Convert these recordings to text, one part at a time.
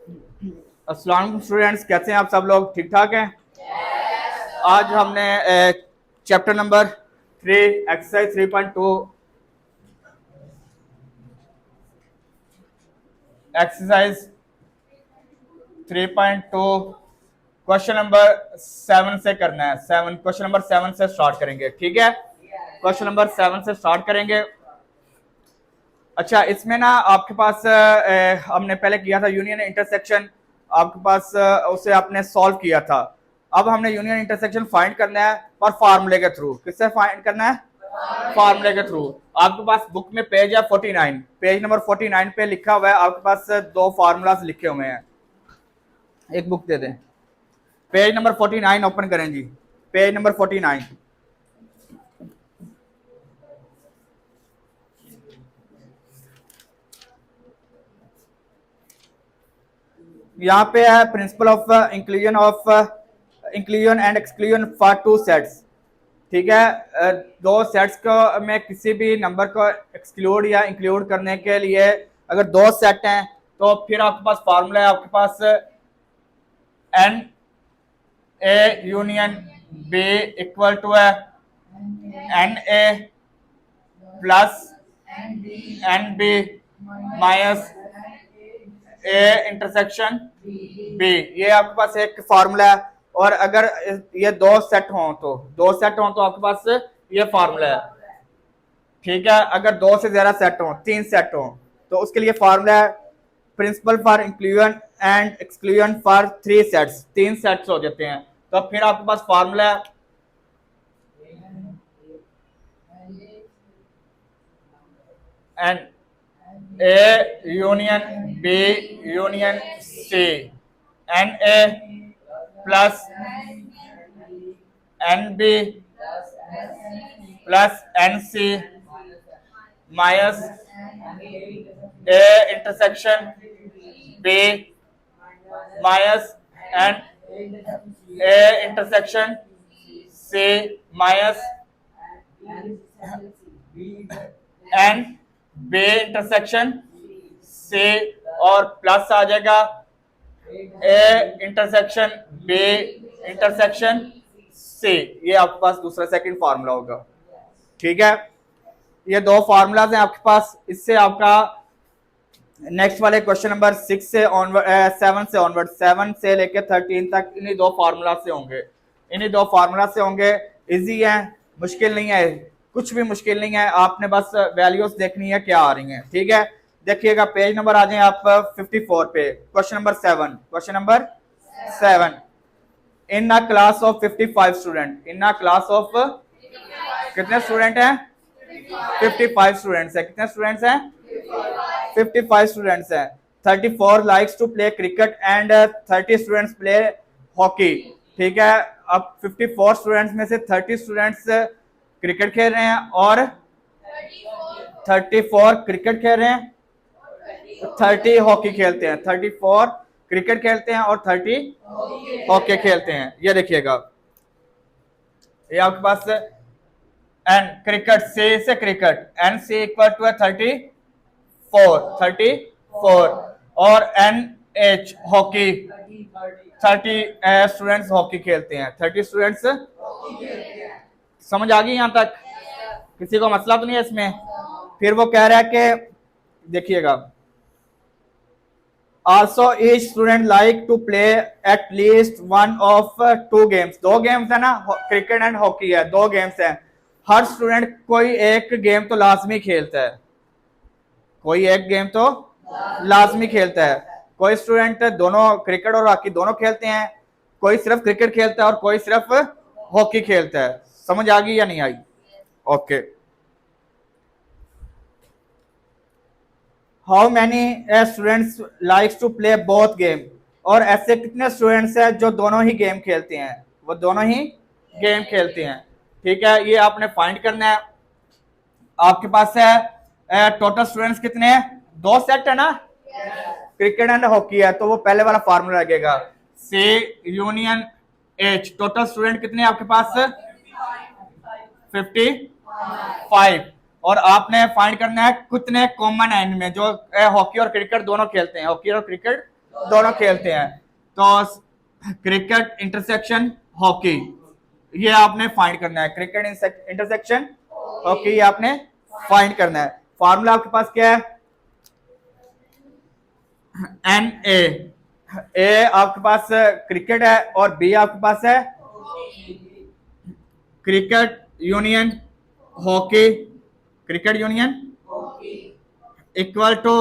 अस्सलाम वालेकुम स्टूडेंट्स, कैसे हैं आप सब लोग? ठीक ठाक हैं? आज हमने chapter number 3 exercise 3.2 exercise 3.2 question number 7 से करना है। क्वेश्चन नंबर 7 से स्टार्ट करेंगे, ठीक है? क्वेश्चन नंबर 7 से स्टार्ट करेंगे। अच्छा, इसमें ना आपके पास हमने पहले किया था यूनियन इंटरसेक्शन, आपके पास उसे आपने सॉल्व किया था। अब हमने यूनियन इंटरसेक्शन फाइंड करना है पर फार्मूले के थ्रू। किससे फाइंड करना है? फार्मूले के थ्रू। आपके पास बुक में पेज है 49, पेज नंबर 49 पे लिखा हुआ है, आपके पास दो फार्मूलाज लिखे हुए हैं। एक बुक दे दें, पेज नंबर 49 ओपन करें जी, पेज नंबर 49। यहाँ पे है principle of inclusion and exclusion for two sets. ठीक है, दो सेट्स को में किसी भी नंबर को एक्सक्लूड या इंक्लूड करने के लिए अगर दो सेट हैं तो फिर आपके पास फार्मूला है, आपके पास n A union B equal to है n A plus n B minus A intersection B. ये आपके पास एक फार्मूला है। और अगर ये दो सेट हों तो आपके पास ये फार्मूला है, ठीक है? अगर दो से ज्यादा सेट हों, तीन सेट हों, तो उसके लिए फार्मूला है principle for inclusion and exclusion for three sets. तीन सेट्स हो जाते हैं तो फिर आपके पास फार्मूला है n A union B union C, n A plus n B plus n C minus A intersection B minus n A intersection C minus n B intersection C, और प्लस आ जाएगा A intersection B intersection C. ये आपके पास दूसरा second formula होगा, ठीक है? ये दो फार्मूलाज हैं आपके पास। इससे आपका नेक्स्ट वाले क्वेश्चन नंबर 6 से ऑनवर्ड 7 से ऑनवर्ड 7 से लेके 13 तक इन्हीं दो फार्मूला से होंगे, इन्हीं दो फार्मूला से होंगे। इजी है, मुश्किल नहीं है, कुछ भी मुश्किल नहीं है, आपने बस वैल्यूज देखनी है क्या आ रही हैं, ठीक है? देखिएगा, पेज नंबर आ जाए आप 54 पे, question number 7। Question number 7, in a class of 55 student, in a class of कितने स्टूडेंट हैं? 55 स्टूडेंट्स हैं। कितने स्टूडेंट्स हैं? 55 स्टूडेंट्स हैं। 34 likes to play cricket and 30 students play hockey, ठीक है? अब 54 स्टूडेंट्स में से 30 स्टूडेंट्स क्रिकेट खेल रहे हैं और 34 क्रिकेट खेल रहे हैं, 30 हॉकी खेलते हैं। 34 क्रिकेट खेलते हैं और 30 हॉकी खेलते हैं। ये देखिएगा, ये आपके पास एन क्रिकेट से cricket n C equal to है 34 और n H hockey 30 students hockey खेलते हैं। 30 स्टूडेंट्स, समझ आ गई यहां तक? किसी को मसला तो नहीं है इसमें? फिर वो कह रहा है कि देखिएगा, also each student like to play at least one of two games। दो गेम्स है ना, क्रिकेट एंड हॉकी है, दो गेम्स हैं। हर स्टूडेंट कोई एक गेम तो लाजमी खेलता है, कोई एक गेम तो लाजमी खेलता है। कोई स्टूडेंट दोनों क्रिकेट और हॉकी दोनों खेलते हैं, कोई सिर्फ क्रिकेट खेलता है और कोई सिर्फ हॉकी खेलता है। समझ आ गई या नहीं आई? Okay. How many students likes to play both game, और ऐसे कितने स्टूडेंट्स हैं जो दोनों ही गेम खेलते हैं? वो दोनों ही गेम खेलते हैं, ठीक है? ये आपने फाइंड करना है। आपके पास है टोटल स्टूडेंट्स कितने हैं? दो सेट है ना, क्रिकेट एंड हॉकी है, तो वो पहले वाला फार्मूला लगेगा सी यूनियन एच। टोटल स्टूडेंट कितने हैं आपके पास? 55। और आपने फाइंड करना है कितने कॉमन है इनमें जो हॉकी और क्रिकेट दोनों खेलते हैं, हॉकी और क्रिकेट दोनों खेलते हैं। तो क्रिकेट इंटरसेक्शन हॉकी, ये आपने फाइंड करना है। क्रिकेट इंटरसेक्शन हॉकी, ये आपने फाइंड करना है। फॉर्मूला आपके पास क्या है? एन ए आपके पास क्रिकेट है और बी आपके पास है cricket union hockey. Cricket union equal to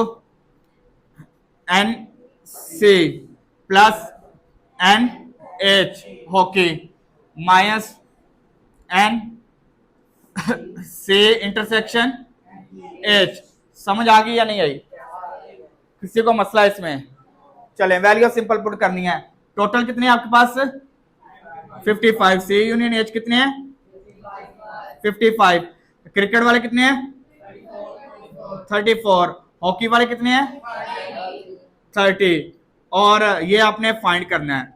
n C plus n H hockey minus n C intersection H. समझ आ गई या नहीं आई? किसी को मसला इसमें? चलें, वैल्यू सिंपल पुट करनी है। टोटल कितने हैं आपके पास? 55। सी यूनियन एच कितने हैं? 55। क्रिकेट वाले कितने हैं? 34। हॉकी वाले कितने हैं? 30। और ये आपने फाइंड करना है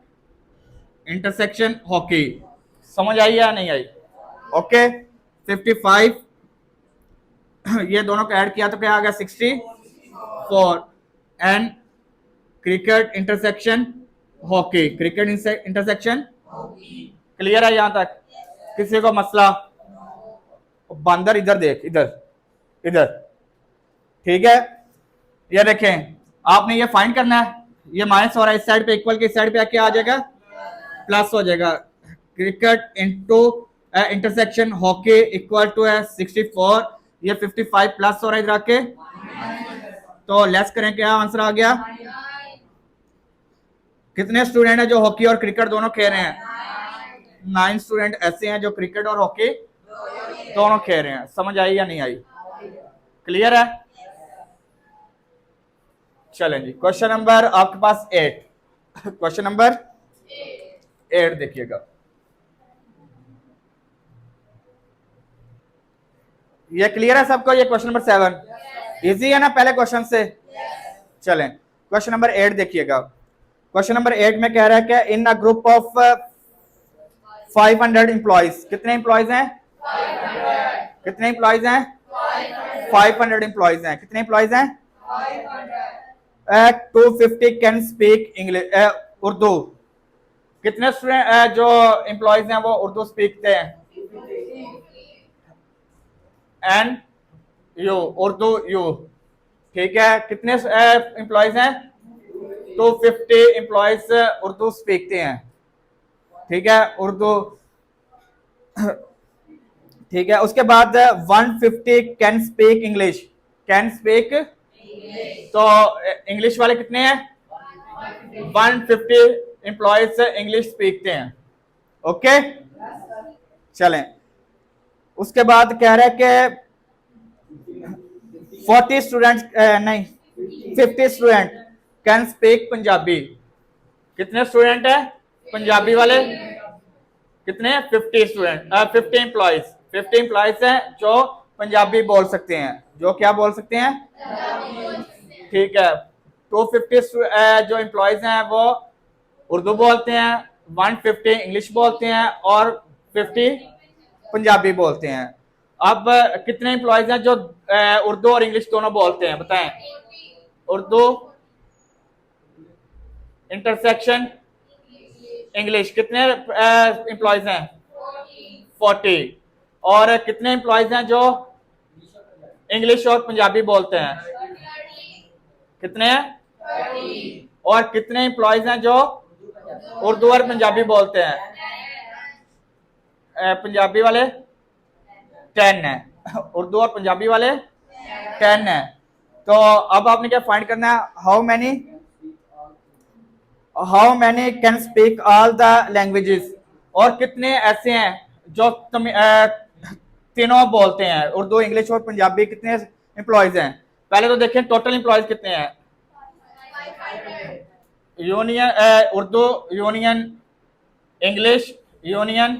इंटरसेक्शन हॉकी। समझ आई या नहीं आई? ओके, 55 ये दोनों को ऐड किया तो क्या आ गया? 64। And cricket intersection hockey, cricket intersection. Clear है यहां तक? किसी को मसला? बंदर इधर देख, इधर इधर, ठीक है। ये देखें, आपने ये फाइंड करना है। ये माइनस हो रहा है इस साइड पे, इक्वल के इस साइड पे क्या आ जाएगा? प्लस हो जाएगा। Cricket into intersection hockey equal to है 64। ये 55 प्लस हो रहा है इधर आके, तो लेस करें, क्या आंसर आ गया? कितने स्टूडेंट हैं जो हॉकी और क्रिकेट दोनों खेल रहे हैं? 9 स्टूडेंट ऐसे हैं जो क्रिकेट और हॉकी दोनों खेल रहे हैं। समझ आई या नहीं आई? क्लियर है? चलें जी, क्वेश्चन नंबर आपके पास 8। क्वेश्चन नंबर 8 देखिएगा। ये क्लियर है सबको? ये क्वेश्चन नंबर 7 इजी है ना पहले क्वेश्चन से? चलें, क्वेश्चन नंबर 8 देखिएगा। क्वेश्चन नंबर 8 में कह रहा है कि in a group of 500 employees, कितने एम्प्लॉइज हैं? 500। कितने एम्प्लॉइज हैं? 500 एम्प्लॉइज हैं। कितने एम्प्लॉइज हैं? 250 कैन स्पीक इंग्लिश उर्दू। कितने स्टूडेंट जो एम्प्लॉइज हैं वो उर्दू स्पीकते हैं? एंड यू, उर्दू यू, ठीक है। कितने एम्प्लॉइज हैं? 250 एम्प्लॉइज उर्दू स्पीकते हैं, ठीक है, उर्दू, ठीक है। उसके बाद 150 can speak English, can speak, तो इंग्लिश वाले कितने हैं? 150 एम्प्लॉइज इंग्लिश स्पीकते हैं। ओके, चलें। उसके बाद कह रहा है कि 40 स्टूडेंट नहीं 50 स्टूडेंट कैन स्पीक पंजाबी। कितने स्टूडेंट है पंजाबी वाले? कितने? 50 स्टूडेंट, 50 एम्प्लॉइज, 50 एम्प्लॉइज हैं जो पंजाबी बोल सकते हैं। जो क्या बोल सकते हैं? ठीक है। 250 जो एम्प्लॉइज हैं वो उर्दू बोलते हैं, 150 इंग्लिश बोलते हैं और 50 पंजाबी बोलते हैं। अब कितने एम्प्लॉइज हैं जो उर्दू और इंग्लिश दोनों बोलते हैं? बताएं। उर्दू इंटरसेक्शन इंग्लिश, कितने एम्प्लॉइज हैं? 40। और कितने एम्प्लॉइज हैं जो इंग्लिश और पंजाबी बोलते हैं? कितने हैं? और कितने एम्प्लॉइज हैं जो उर्दू और पंजाबी बोलते हैं? पंजाबी वाले 10 है, उर्दू और पंजाबी वाले 10 है। तो अब आपने क्या फाइंड करना है? How many can speak all the languages. और कितने ऐसे हैं जो तीनों बोलते हैं, उर्दू इंग्लिश और पंजाबी। कितने एम्प्लॉइज हैं? पहले तो देखें टोटल एम्प्लॉइज कितने हैं। Union Urdu union English union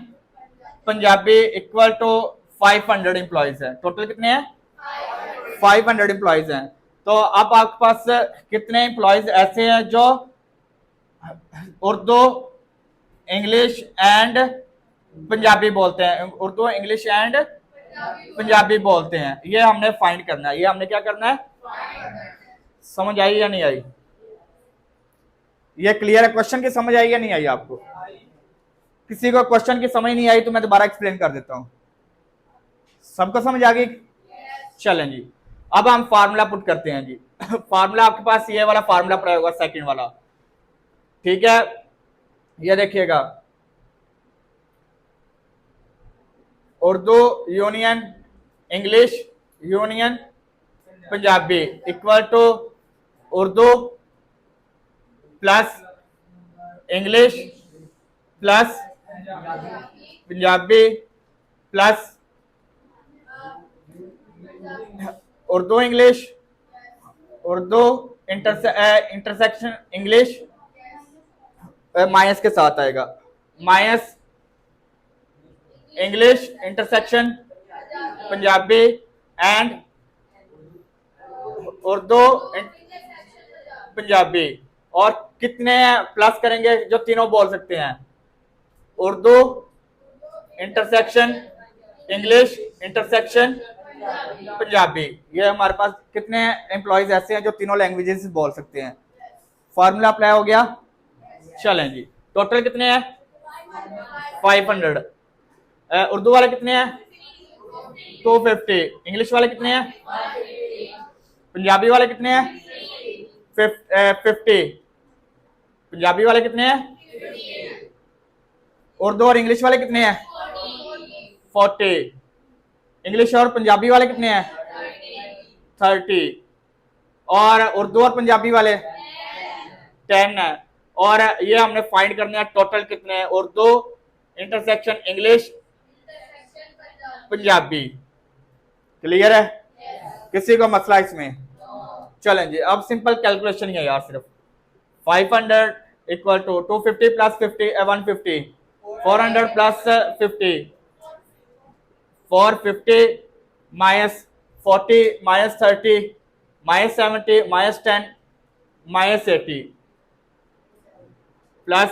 Punjabi equal to 500 employees है। टोटल कितने हैं? 500 एम्प्लॉइज हैं। तो अब आपके पास कितने एम्प्लॉइज ऐसे हैं जो उर्दू इंग्लिश एंड पंजाबी बोलते हैं? उर्दू इंग्लिश एंड पंजाबी बोलते हैं। ये हमने फाइंड करना है। ये हमने क्या करना है? समझ आई या नहीं आई? ये क्लियर है? क्वेश्चन की समझ आई या नहीं आई आपको? किसी को क्वेश्चन की समझ नहीं आई तो मैं दोबारा एक्सप्लेन कर देता हूं। सबको समझ आ गई? चलें जी, अब हम फार्मूला पुट करते हैं जी। फार्मूला आपके पास ये वाला फार्मूला पड़ा होगा, सेकंड वाला, ठीक है? ये देखिएगा, Urdu union English union Punjabi equal to Urdu plus English plus Punjabi plus Urdu English, Urdu intersection English, minus के साथ आएगा, minus English intersection Punjabi and Urdu Punjabi. और कितने प्लस करेंगे जो तीनों बोल सकते हैं? Urdu intersection English intersection Punjabi. ये हमारे पास कितने एम्प्लॉयज ऐसे हैं जो तीनों लैंग्वेजेस बोल सकते हैं? फॉर्मूला अप्लाई हो गया? चलें जी, टोटल कितने हैं? 500। उर्दू वाले कितने हैं? 250। इंग्लिश वाले कितने हैं? पंजाबी वाले कितने हैं? 50। पंजाबी वाले कितने हैं? उर्दू और इंग्लिश वाले कितने हैं? 40। इंग्लिश और पंजाबी वाले कितने हैं? 30। और उर्दू और पंजाबी वाले 10 है। और ये हमने फाइंड करने हैं टोटल कितने हैं? Urdu intersection English Punjabi. Clear है? किसी को मसला इसमें? चलें जी, अब सिंपल कैलकुलेशन है यार, सिर्फ 500 equal to 250 plus 50 150, 400 plus 50, 450 minus 40 minus 30 minus 70 minus 10 minus 80 plus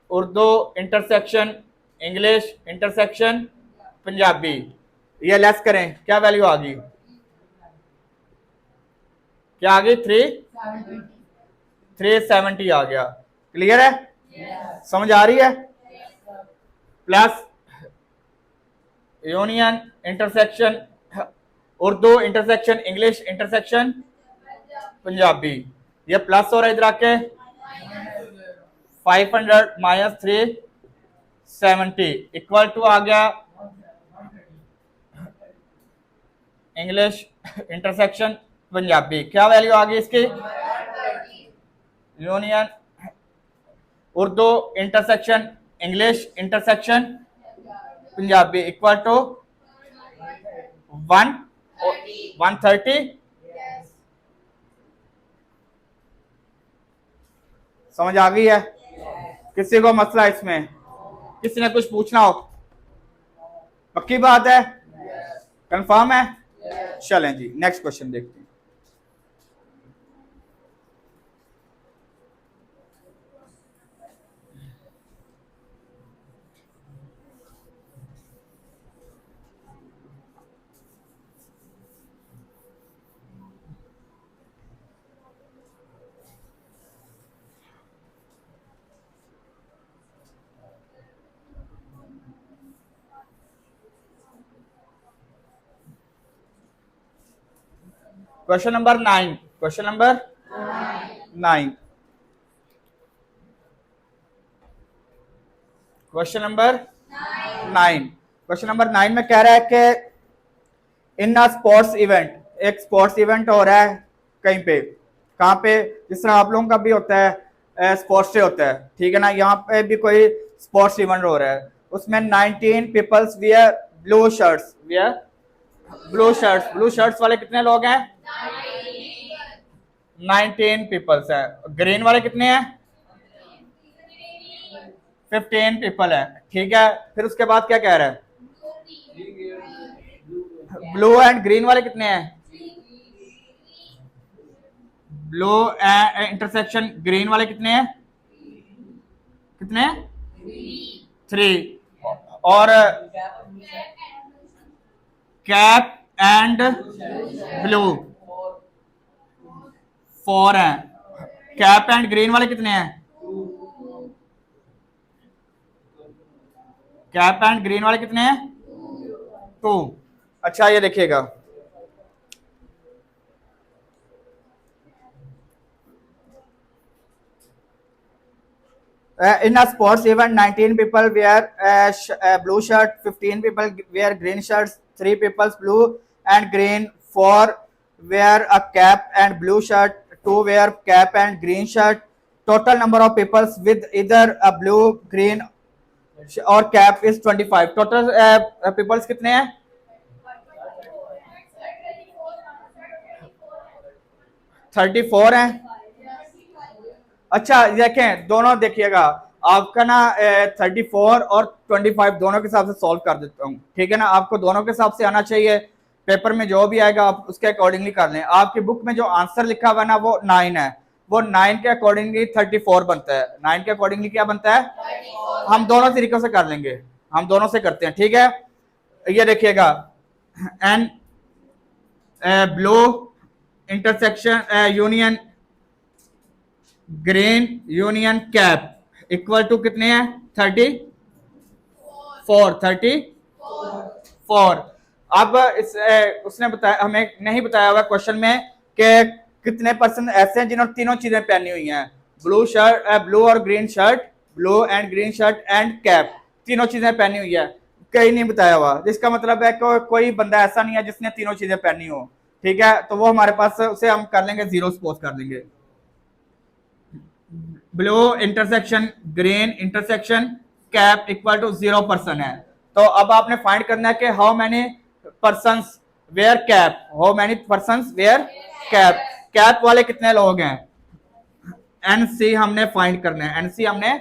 Urdu intersection English intersection Punjabi. ये लेस करें, क्या वैल्यू आ गई? क्या आ गई? 370 आ गया। क्लियर है? समझ आ रही है? Plus union intersection Urdu intersection English intersection Punjabi. ये प्लस हो रहा है इधर आके, 500 माइनस 370 इक्वल टू आ गया इंग्लिश इंटरसेक्शन पंजाबी। क्या वैल्यू आ गई इसकी? Union Urdu intersection English intersection Punjabi equal to 130। समझ आ गई है? किसी को मसला इसमें? किसी ने कुछ पूछना हो? पक्की बात है? कंफर्म है? चलें जी, नेक्स्ट क्वेश्चन देखते हैं। Question number 9। Question number 9। Question number 9। Question number 9 में कह रहा है कि इन अ स्पोर्ट्स इवेंट, एक स्पोर्ट्स इवेंट हो रहा है कहीं पे, कहाँ पे? जिस तरह आप लोगों का भी होता है स्पोर्ट्स डे होता है, ठीक है ना? यहाँ पे भी कोई स्पोर्ट्स इवेंट हो रहा है, उसमें 19 peoples wear blue shirts, wear blue shirts. Blue shirts वाले कितने लोग हैं? 19 पीपल्स है। ग्रीन वाले कितने हैं? 15 पीपल है, ठीक है? फिर उसके बाद क्या कह रहा है? ब्लू एंड ग्रीन वाले कितने हैं? ब्लू इंटरसेक्शन ग्रीन वाले कितने हैं? कितने? 3। और कैप एंड ब्लू 4 हैं। कैप एंड ग्रीन वाले कितने हैं? कैप एंड ग्रीन वाले कितने हैं? 2। अच्छा ये देखिएगा, in a sports event 19 people wear blue shirt, 15 people wear green shirts, 3 people blue and green, 4 wear a cap and blue shirt, 2 wear cap and green shirt. Total number of people with either a blue, green or cap is 25. Total people कितने हैं? 34 हैं। अच्छा देखें, दोनों देखिएगा, आपका ना 34 और 25 दोनों के हिसाब से सॉल्व कर देता हूँ, ठीक है ना। आपको दोनों के हिसाब से आना चाहिए, पेपर में जो भी आएगा आप उसके अकॉर्डिंगली कर लें। आपकी बुक में जो आंसर लिखा हुआ है ना वो 9 है, वो 9 के अकॉर्डिंगली 34 बनता है। 9 के अकॉर्डिंगली क्या बनता है? 34। हम दोनों तरीकों से कर लेंगे, हम दोनों से करते हैं, ठीक है। ये देखिएगा, n blue intersection union green union cap equal to कितने हैं? 34। अब इस उसने बताया, हमें नहीं बताया हुआ क्वेश्चन में कि कितने परसेंट ऐसे हैं जिन्होंने तीनों चीजें पहनी हुई हैं, ब्लू शर्ट, ब्लू और green shirt, blue and green shirt and cap, तीनों चीजें पहनी हुई है, कहीं नहीं बताया हुआ। जिसका मतलब है कि कोई बंदा ऐसा नहीं है जिसने तीनों चीजें पहनी हो, ठीक है। तो वो हमारे पास, उसे हम कर लेंगे 0 सपोज कर देंगे। Blue intersection green intersection cap equal to 0% है। तो अब आपने फाइंड करना है कि how many persons wear cap, how many persons wear cap, cap वाले कितने लोग हैं? एनसी हमने फाइंड करना है, एनसी हमने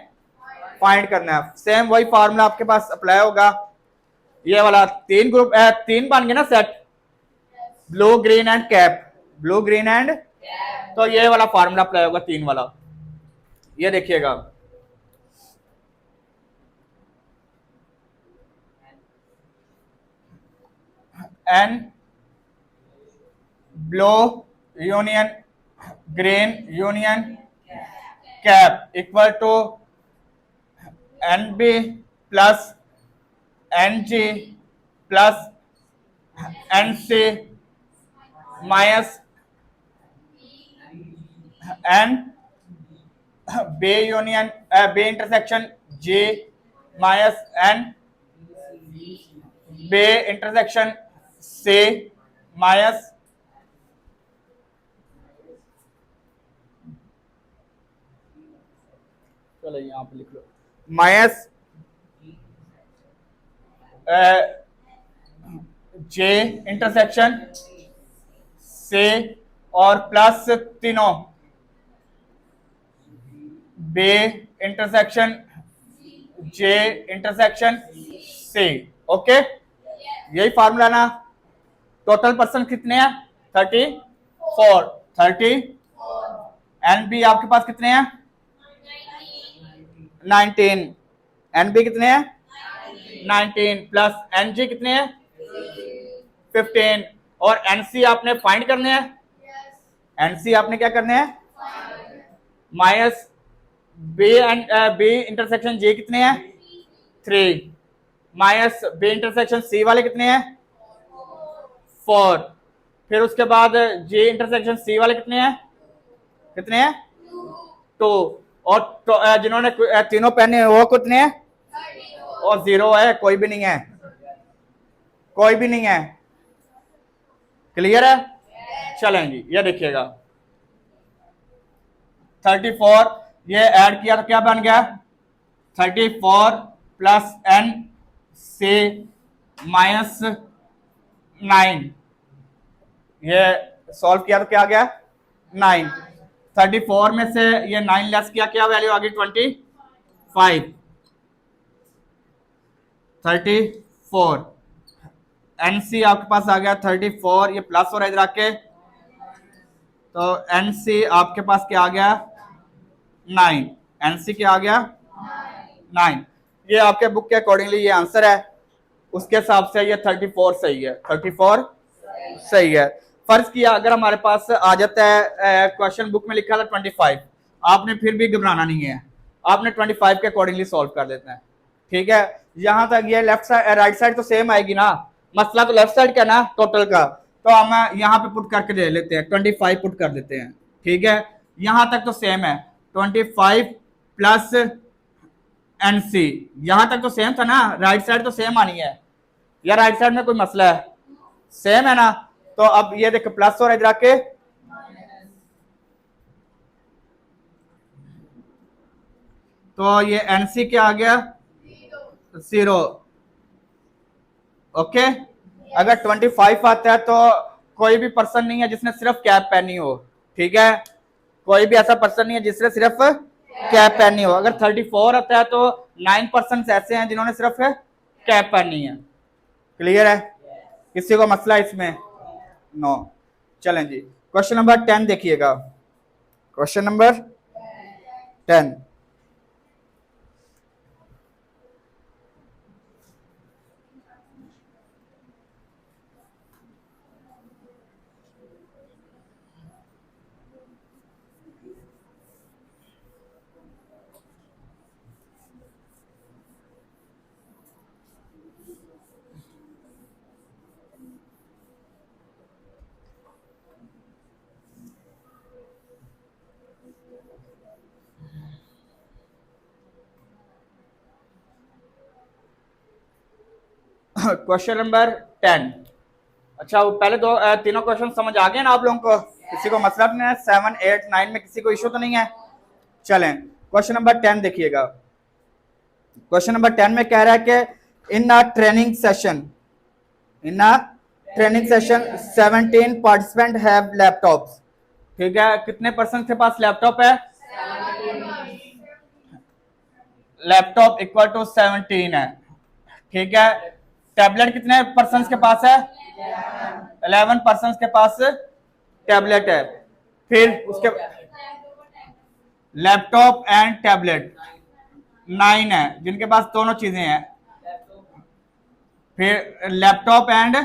फाइंड करना है। सेम वही फार्मूला आपके पास अप्लाई होगा, ये वाला 3 ग्रुप 3 बन गए ना set, blue green and cap, blue green and, तो ये वाला फार्मूला अप्लाई होगा 3 वाला। ये देखिएगा, n blue union green union cap equal to n B plus n G plus n C minus n B union B intersection G minus n B intersection C minus चलो यहां पे लिख लो minus जे intersection से और plus तीनों बे intersection जे intersection से। Okay, यही formula ना। टोटल पर्सन कितने हैं? 34। एन बी आपके पास कितने हैं? 19। एन बी कितने हैं? 19 प्लस एन जी कितने हैं? 15। और एनसी आपने फाइंड करने हैं, एनसी आपने क्या करने हैं? Minus B and B intersection J कितने हैं? 3 माइनस बी इंटरसेक्शन सी वाले कितने हैं? 4। फिर उसके बाद जे इंटरसेक्शन सी वाले कितने हैं? कितने हैं? 2। और जिन्होंने तीनों पहने वो कितने हैं? और 0 है, कोई भी नहीं है, कोई भी नहीं है। क्लियर है? चलें जी, ये देखिएगा 34 ये ऐड किया तो क्या बन गया? 34 प्लस एन से माइनस 9, ये सॉल्व किया तो क्या आ गया? 9। 34 में से ये 9 लेस किया, क्या वैल्यू आ गई? 25। 34 एनसी आपके पास आ गया 34, ये प्लस हो रहा है इधर आके, तो एनसी आपके पास क्या आ गया? 9। एनसी क्या आ गया? 9। ये आपके बुक के अकॉर्डिंगली ये आंसर है, उसके हिसाब से ये 34 सही है, 34 सही है। फर्ज किया अगर हमारे पास आ जाता है क्वेश्चन बुक में लिखा था 25, आपने फिर भी घबराना नहीं है, आपने 25 के अकॉर्डिंगली सॉल्व कर देते हैं। ठीक है, यहां तक ये लेफ्ट साइड राइट साइड तो सेम आएगी ना, मसला तो लेफ्ट साइड का ना टोटल का, तो हम यहाँ पे पुट करके दे लेते हैं, 25 पुट कर देते हैं। ठीक है, यहां तक तो सेम है, 25 प्लस NC, यहां तक तो सेम था ना, राइट साइड तो सेम आनी है, या राइट साइड में कोई मसला है, सेम है ना। तो अब ये देख प्लस और इधर आके तो ये NC क्या आ गया 0। ओके, अगर 25 आता है तो कोई भी पर्सन नहीं है जिसने सिर्फ कैप पहनी हो। ठीक है, कोई भी ऐसा पर्सन नहीं है जिसने सिर्फ कैप पहनी हो। अगर 34 आता है तो 9% ऐसे हैं जिन्होंने सिर्फ कैप पहनी है। क्लियर है, किसी को मसला इसमें? नो। चलें जी, क्वेश्चन नंबर 10 देखिएगा, क्वेश्चन नंबर 10। Question number 10। अच्छा, वो पहले दो तीनों क्वेश्चन समझ आ गए ना आप लोगों को? किसी को मतलब नहीं है? 7, 8, 9 में किसी को इशू तो नहीं है? चलें, क्वेश्चन नंबर 10 देखिएगा। क्वेश्चन नंबर 10 में कह रहा है कि in a training session 17 participant have laptops. ठीक है, कितने पर्सन के पास लैपटॉप है? लैपटॉप इक्वल टू 17 है। ठीक है, टैबलेट कितने पर्सन के पास है? 11 पर्सन के पास टैबलेट है। फिर उसके लैपटॉप एंड टैबलेट 9 है जिनके पास दोनों चीजें हैं। फिर लैपटॉप एंड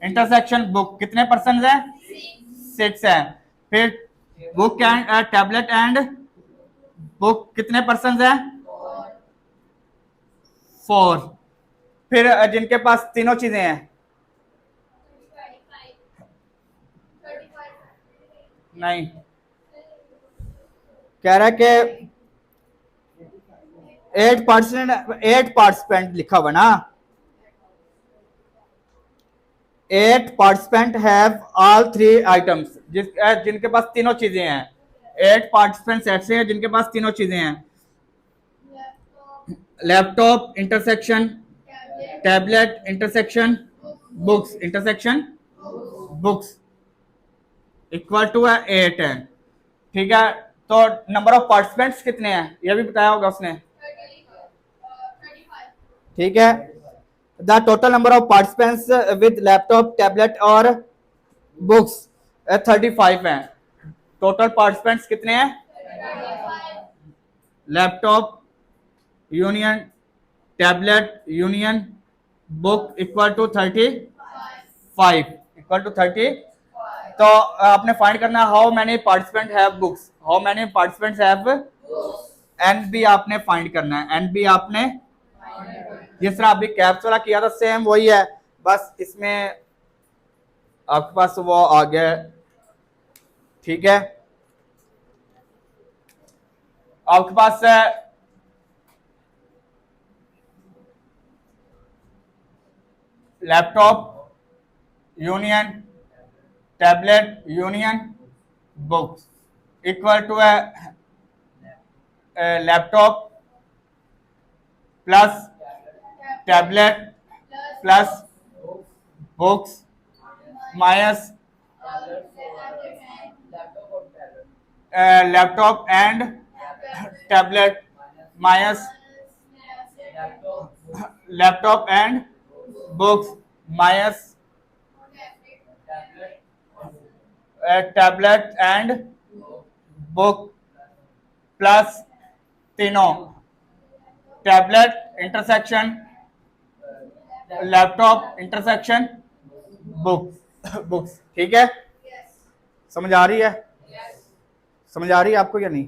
इंटरसेक्शन बुक कितने पर्सन है? 6 है। फिर book and tablet and book कितने पर्सन है? 4। फिर जिनके पास तीनों चीजें हैं? नहीं, कह रहा है कि 8 पार्टिसिपेंट लिखा हुआ ना, 8 पार्टिसिपेंट हैव ऑल 3 आइटम्स, जिनके पास तीनों चीजें हैं। 8 पार्टिसिपेंट्स ऐसे हैं जिनके पास तीनों चीजें हैं, laptop intersection tablet intersection books intersection books equal to 8 है। ठीक है, तो नंबर ऑफ पार्टिसिपेंट्स कितने हैं ये भी बताया होगा उसने। ठीक है, the total number of participants with laptop tablet और बुक्स 35 हैं। टोटल पार्टिसिपेंट्स कितने हैं? Laptop union tablet union book equal to 35 equal to 30। तो आपने फाइंड करना है how many participant have books, how many participants have NB आपने फाइंड करना है। NB आपने जिस तरह अभी कैप्स वाला किया था सेम वही है, बस इसमें आपके पास वो आ गया। ठीक है, आपके पास laptop union tablet union books equal to laptop plus tablet plus books minus laptop and tablet minus laptop and books minus tablet and book plus तीनों tablet intersection laptop intersection books. ठीक है, समझ आ रही है? समझ आ रही है आपको या नहीं?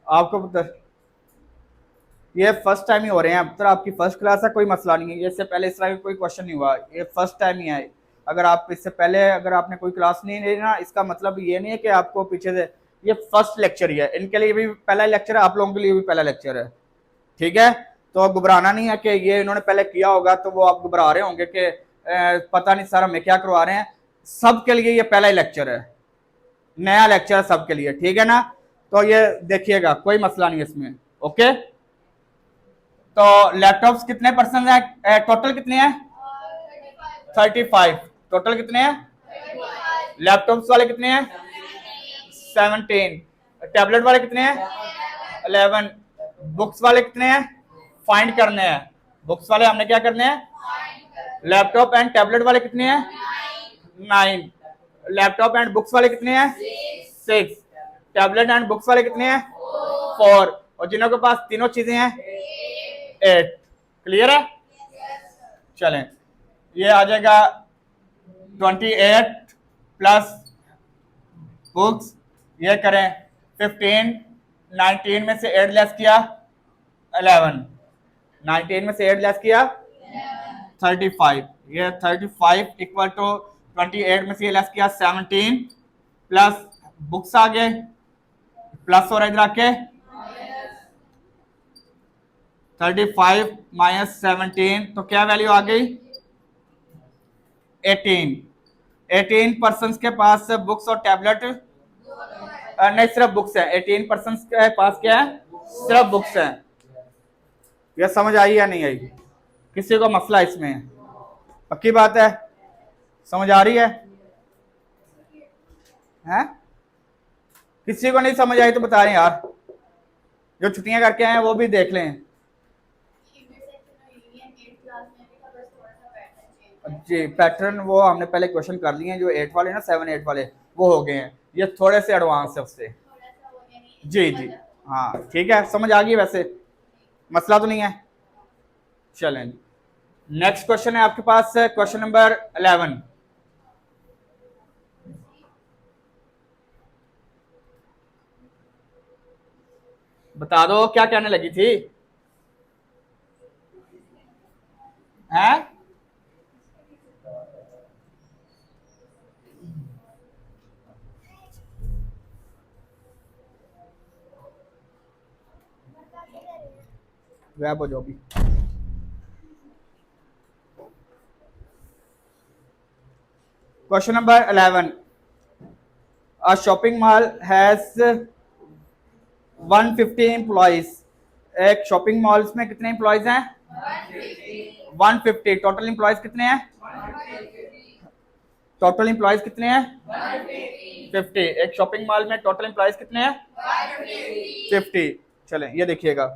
आपको पता, ये फर्स्ट टाइम ही हो रहे हैं, अब तक आपकी फर्स्ट क्लास है, कोई मसला नहीं है, इससे पहले इस तरह का कोई क्वेश्चन नहीं हुआ, ये फर्स्ट टाइम ही है। अगर आप इससे पहले अगर आपने कोई क्लास नहीं ली ना, इसका मतलब ये नहीं है कि आपको पीछे से, ये फर्स्ट लेक्चर ही है, इनके लिए भी पहला लेक्चर है, आप लोगों के लिए भी पहला लेक्चर है, ठीक है? तो घबराना नहीं है कि ये इन्होंने पहले किया होगा तो वो आप घबरा रहे होंगे कि पता नहीं सर हमें क्या करवा रहे हैं। सबके लिए ये पहला ही लेक्चर है, नया लेक्चर है सबके लिए, ठीक है ना? तो ये देखिएगा, कोई मसला नहीं इसमें, ओके? तो लैपटॉप्स कितने परसेंट है, टोटल कितने हैं? 35। टोटल कितने हैं लैपटॉप्स वाले? कितने हैं? 17। टैबलेट वाले कितने हैं? 11। बुक्स वाले कितने हैं? फाइंड करने हैं, बुक्स वाले हमने क्या करने हैं? लैपटॉप एंड टैबलेट वाले कितने हैं? 9। लैपटॉप एंड बुक्स वाले कितने हैं? 6। टैबलेट एंड बुक्स वाले कितने हैं? 4। और जिन्हों के पास तीनों चीजें हैं 8। क्लियर है? चलें, ये आ जाएगा 28 प्लस बुक्स, ये करें 15। 19 में से 8 लेस किया 11। 19 में से 8 लेस किया 35। ये 35 इक्वल टू 28 में से लेस किया 17 प्लस बुक्स आ गए, प्लस और इधर आके 35 माइनस 17, तो क्या वैल्यू आ गई? 18। 18 पर्सन के पास बुक्स और टैबलेट नहीं, सिर्फ बुक्स है। 18 पर्सन के पास क्या है? सिर्फ बुक्स है। यह समझ आई या नहीं आई? किसी को मसला इसमें? पक्की बात है, समझ आ रही है? हैं? किसी को नहीं समझ आई तो बता रहे यार, जो छुट्टियां करके आए हैं वो भी देख लें। जी, पैटर्न वो हमने पहले क्वेश्चन कर लिए हैं, जो 8 वाले ना 7 8 वाले वो हो गए हैं, ये थोड़े से एडवांस है उससे। जी जी हाँ ठीक है, समझ आ गई, वैसे मसला तो नहीं है। चलें, नेक्स्ट क्वेश्चन है आपके पास, क्वेश्चन नंबर 11। बता दो क्या कहने लगी थी? हैं? वह जो भी question number 11, a shopping mall has 150 employees. एक शॉपिंग मॉल में कितने एम्प्लॉइज हैं? 150। टोटल एम्प्लॉइज कितने हैं? टोटल एम्प्लॉइज कितने हैं? 50। एक शॉपिंग मॉल में टोटल एम्प्लॉइज कितने हैं? 50। चलें, ये देखिएगा,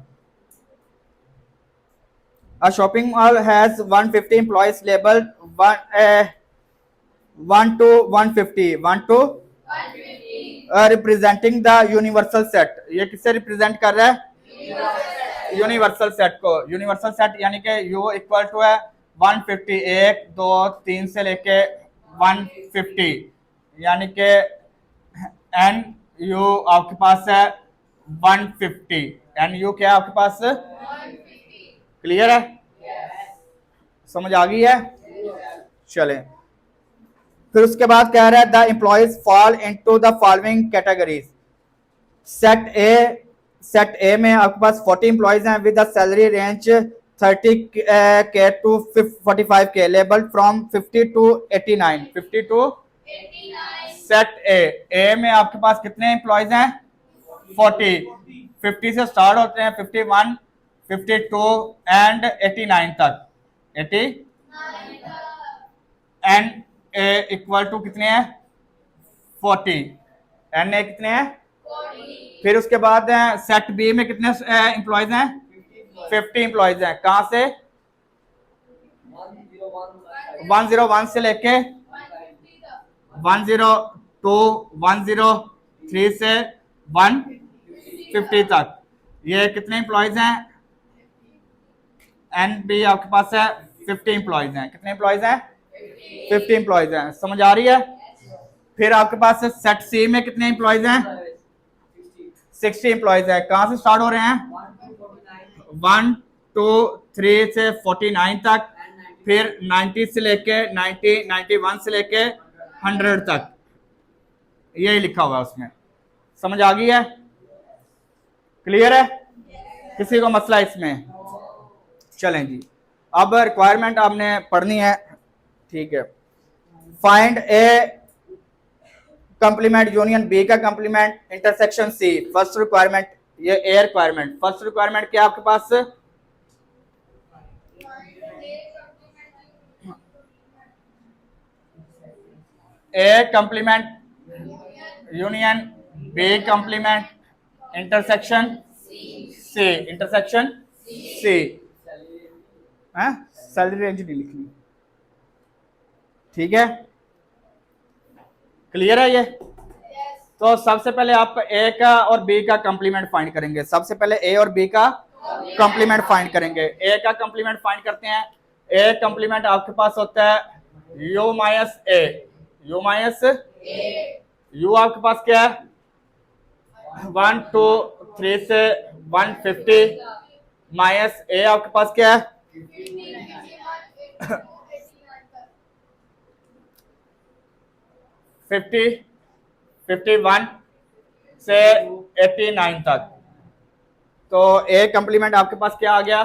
a shopping mall has 150 employees labeled 1 to 150, 1 to representing the universal set. ये किससे रिप्रेजेंट कर रहा है? यूनिवर्सल सेट को। यूनिवर्सल सेट यानी कि U इक्वल टू है 150, 1 2 3 से लेके 150, यानी कि एन यू आपके पास है 150। एन यू क्या है आपके पास? क्लियर है? समझ आ गई है? चलें, फिर उसके बाद कह रहा है the employees fall into the following categories. Set ए में आपके पास 40 एम्प्लॉइज हैं with salary range 30K to 45K, labelled from 50 to 89। 50 to 89। Set ए में आपके पास कितने एम्प्लॉइज हैं? 40। 50 से स्टार्ट होते हैं, 51 52 एंड 89 तक। 89 एंड ए इक्वल टू कितने हैं? 40। एन ए कितने हैं? 40। फिर उसके बाद सेट बी में कितने एम्प्लॉइज हैं? 50 एम्प्लॉइज हैं। कहां से? 101 से लेके 102 103 से 150 तक। ये कितने एम्प्लॉइज हैं? एन बी आपके पास है 50 एम्प्लॉइज हैं। कितने एम्प्लॉइज हैं? 50 एम्प्लॉइज हैं। समझ आ रही है? फिर आपके पास सेट सी में कितने एम्प्लॉइज हैं? 60 एम्प्लॉयज है। कहां से स्टार्ट हो रहे हैं? 1 2 3 से 49 तक, फिर 90 से लेके 90 91 से लेके 100 तक, यही लिखा हुआ है उसमें। समझ आ गई है? क्लियर है? किसी को मसला इसमें? चलें जी, अब रिक्वायरमेंट आपने पढ़नी है, ठीक है। Find A complement union B का complement intersection C. First requirement, ये ए रिक्वायरमेंट। फर्स्ट रिक्वायरमेंट क्या आपके पास? A complement union B complement intersection C, intersection C. Salary range नहीं लिखनी, ठीक है? क्लियर है ये? तो सबसे पहले आप ए का और बी का कंप्लीमेंट फाइंड करेंगे। सबसे पहले ए और बी का कंप्लीमेंट फाइंड करेंगे। ए का कंप्लीमेंट फाइंड करते हैं। ए कंप्लीमेंट आपके पास होता है U minus A, you minus U आपके पास क्या है? 1 2 3 से 150 माइनस ए आपके पास क्या है? 50 51 से 89 तक। तो ए कंप्लीमेंट आपके पास क्या आ गया?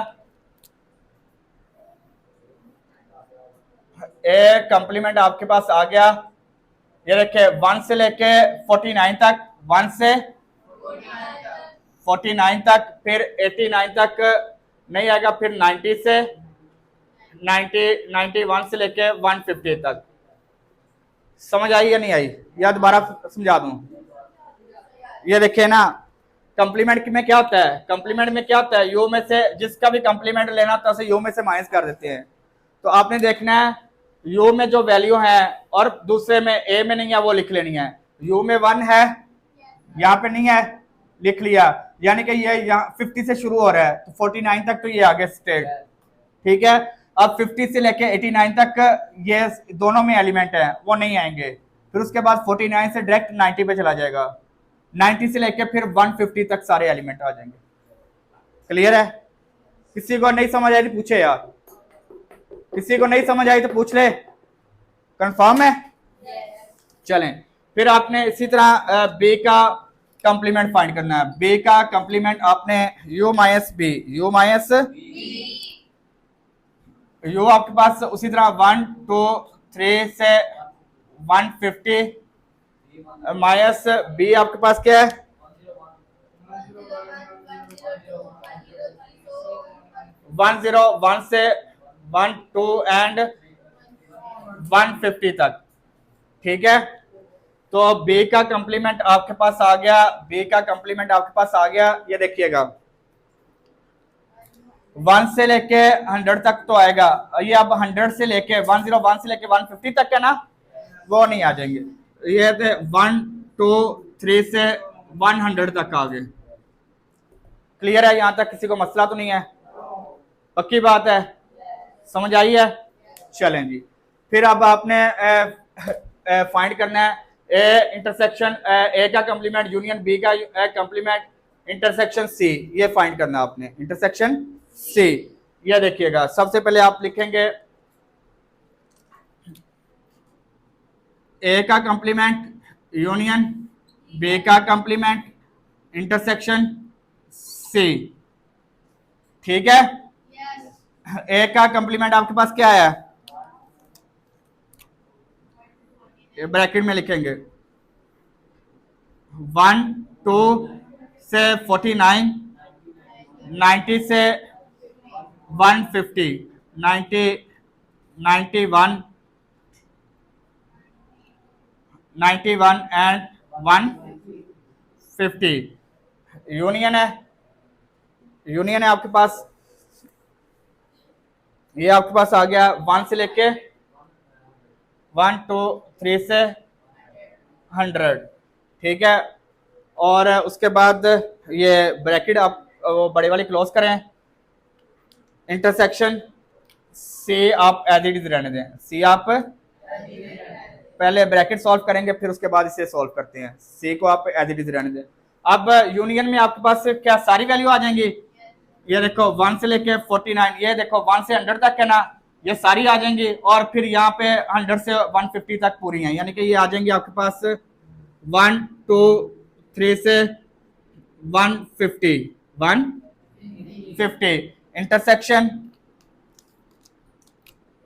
ए कंप्लीमेंट आपके पास आ गया, ये देखिए 1 से लेके 49 तक, 1 से 49 तक, फिर 89 तक नहीं आएगा, फिर 90 से 91 से लेके 150 तक। समझ आई या नहीं आई? या दोबारा समझा दूं? ये देखिए ना, कंप्लीमेंट में क्या होता है? कंप्लीमेंट में क्या होता है? यू में से जिसका भी कंप्लीमेंट लेना होता है उसे यू में से माइनस कर देते हैं। तो आपने देखना है यू में जो वैल्यू है और दूसरे में ए में नहीं है वो लिख लेनी है। यू में 1 है, यहाँ पे नहीं है, लिख लिया, यानी कि ये यहाँ 50 से शुरू हो रहा है तो 49 तक तो ये आगे स्टेट, ठीक है। अब 50 से लेके 89 तक ये दोनों में एलिमेंट है, वो नहीं आएंगे। फिर उसके बाद 49 से डायरेक्ट 90 पे चला जाएगा, 90 से लेके फिर 150 तक सारे एलिमेंट आ जाएंगे। क्लियर है? किसी को नहीं समझ आई तो पूछे यार, किसी को नहीं समझ आई तो पूछ ले। कंफर्म है? चलें, फिर आपने इसी तरह बी का कंप्लीमेंट फाइंड करना है। बी का कंप्लीमेंट आपने U minus B, U minus U आपके पास उसी तरह 1 2 3 से 150 माइनस बी आपके पास क्या है? 101 से 1 2 एंड 150 तक, ठीक है। तो बी का कंप्लीमेंट आपके पास आ गया, बी का कंप्लीमेंट आपके पास आ गया, ये देखिएगा 1 से लेके 100 तक तो आएगा। ये अब 100 से लेके 101 से लेके 150 तक है ना, वो नहीं आ जाएंगे। ये 1 2 3 से 100 तक आ गए। क्लियर है? यहां तक किसी को मसला तो नहीं है? पक्की बात है? समझ आई है? चलें जी, फिर अब आपने फाइंड करना है ए इंटरसेक्शन ए का कंप्लीमेंट यूनियन बी का कंप्लीमेंट इंटरसेक्शन सी, ये फाइंड करना है आपने, इंटरसेक्शन सी। ये देखिएगा, सबसे पहले आप लिखेंगे ए का कंप्लीमेंट यूनियन बी का कंप्लीमेंट इंटरसेक्शन सी, ठीक है। ए का कंप्लीमेंट आपके पास क्या है? ब्रैकेट में लिखेंगे 1 2 से 49 90 से 150 90 91 91 एंड 150 यूनियन है, यूनियन है आपके पास। ये आपके पास आ गया 1 से लेके 1 2 3 से 100, ठीक है। और उसके बाद ये ब्रैकेट आप वो बड़े वाली क्लोज करें, इंटरसेक्शन सी आप एज इट इज रहने दें, सी आप पहले ब्रैकेट सॉल्व करेंगे फिर उसके बाद इसे सॉल्व करते हैं, सी को आप एज इट इज रहने दें। अब यूनियन में आपके पास क्या सारी वैल्यू आ जाएंगी? ये देखो 1 से लेके 49, ये देखो 1 से 100 तक है ना, ये सारी आ जाएंगी। और फिर यहाँ पे 100 से 150 तक पूरी हैं, यानी कि ये आ जाएंगी आपके पास 1 2 3 से 150 150।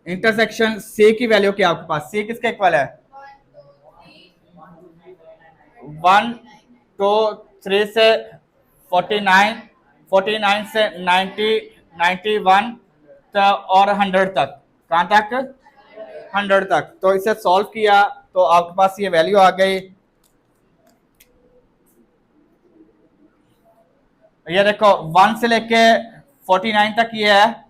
इंटरसेक्शन सी की वैल्यू क्या आपके पास? सी किसके इक्वल है? 1 2 3 से 49, 49 से 90, 91 और 100 तक। कहां तक? 100 तक। तो इसे सॉल्व किया तो आपके पास ये वैल्यू आ गई। ये देखो 1 से लेके 49 तक ये है।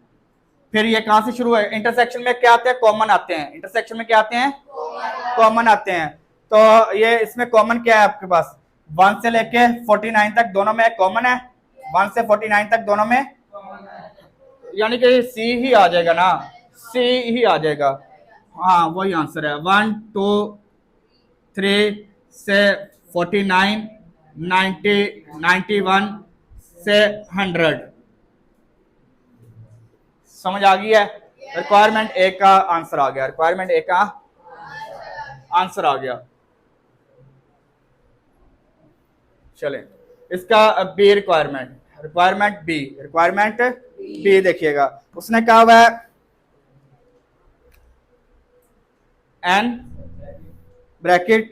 फिर ये कहां से शुरू है? इंटरसेक्शन में क्या आते हैं? कॉमन आते हैं। इंटरसेक्शन में क्या आते हैं? कॉमन आते हैं। तो ये इसमें कॉमन क्या है आपके पास? 1 से लेके 49 तक दोनों में कॉमन है। 1 से 49 तक दोनों में, यानी कि सी ही आ जाएगा ना, सी ही आ जाएगा। हाँ वही आंसर है। 1 2 3 से 49, 90, 91 से 100। समझ आ गई है? रिक्वायरमेंट ए का आंसर आ गया। रिक्वायरमेंट ए का आंसर आ गया। चले इसका बी रिक्वायरमेंट, रिक्वायरमेंट बी देखिएगा। उसने कहा हुआ है n bracket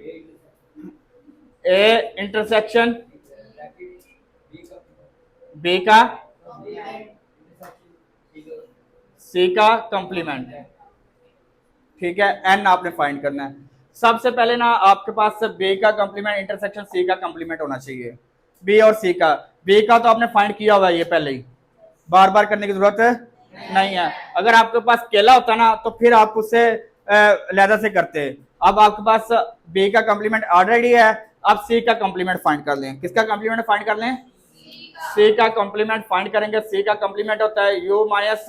A intersection B का सी का कंप्लीमेंट। ठीक है, एन आपने फाइंड करना है। सबसे पहले ना आपके पास बी का कंप्लीमेंट इंटरसेक्शन सी का कंप्लीमेंट होना चाहिए। बी और सी का, बी का तो आपने फाइंड किया हुआ है ये पहले ही, बार बार करने की जरूरत नहीं है। अगर आपके पास केला होता ना तो फिर आप उससे लहदा से करते। अब आपके पास बी का कंप्लीमेंट ऑलरेडी है, अब सी का कंप्लीमेंट फाइंड कर लें। किसका कंप्लीमेंट फाइंड कर लें? सी का कंप्लीमेंट फाइंड करेंगे। सी का कंप्लीमेंट होता है U minus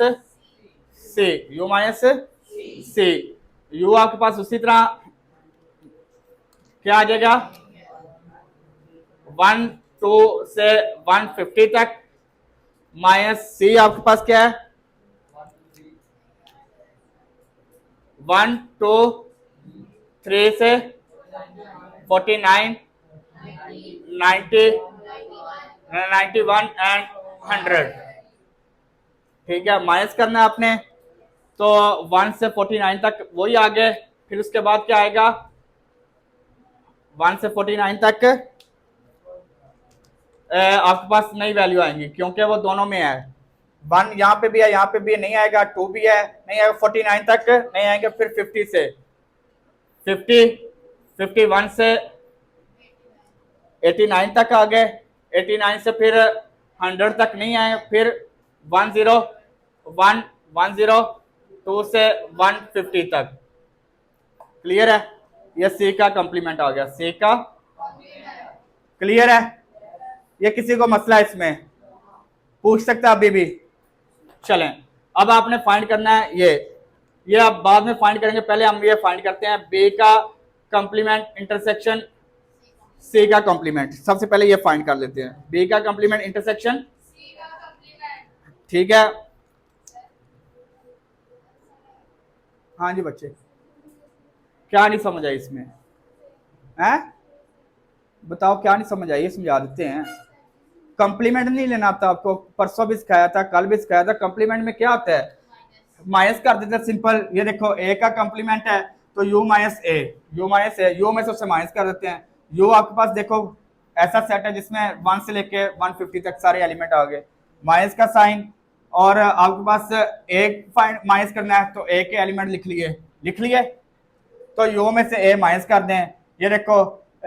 C, U minus C. U आपके पास उसी तरह क्या आ जाएगा? 1 2 से 150 तक माइनस सी आपके पास क्या है? 1 2 3 से 49, 90, 91 एंड 100। ठीक है, माइनस करना है आपने। तो 1 से 49 तक वही आ गए। फिर उसके बाद क्या आएगा? 1 से 49 तक आपके पास नई वैल्यू आएंगी, क्योंकि वो दोनों में है। 1 यहाँ पे भी है, यहाँ पे भी नहीं आएगा। 2 भी है, नहीं आएगा। 49 तक नहीं आएंगे। फिर 50 से 51 से 89 तक आ गए। 89 से फिर 100 तक नहीं आए। फिर 101, 102 से 150 तक। क्लियर है? ये सी का कंप्लीमेंट आ गया। सी का क्लियर है? ये किसी को मसला इसमें पूछ सकता है अभी भी? चलें, अब आपने फाइंड करना है ये आप बाद में फाइंड करेंगे। पहले हम ये फाइंड करते हैं बी का कंप्लीमेंट इंटरसेक्शन सी का कंप्लीमेंट। सबसे पहले ये फाइंड कर लेते हैं, बी का कंप्लीमेंट इंटरसेक्शन। ठीक है, हाँ जी बच्चे, क्या नहीं समझ आई इसमें? हैं बताओ, क्या नहीं समझ आई? ये समझा देते हैं। कंप्लीमेंट नहीं लेना आता आपको, परसों भी सिखाया था, कल भी सिखाया था। कंप्लीमेंट में क्या होता है? माइनस कर देते हैं, सिंपल। ये देखो ए का कंप्लीमेंट है तो you minus A, you minus A, you में से उससे माइनस कर देते हैं। यू आपके पास देखो ऐसा सेट है जिसमें 1 से लेके 150 तक सारे एलिमेंट आ गए। माइनस का साइन, और आपके पास एक माइनस करना है तो ए के एलिमेंट लिख लिए। तो यू में से ए माइनस कर दें। ये देखो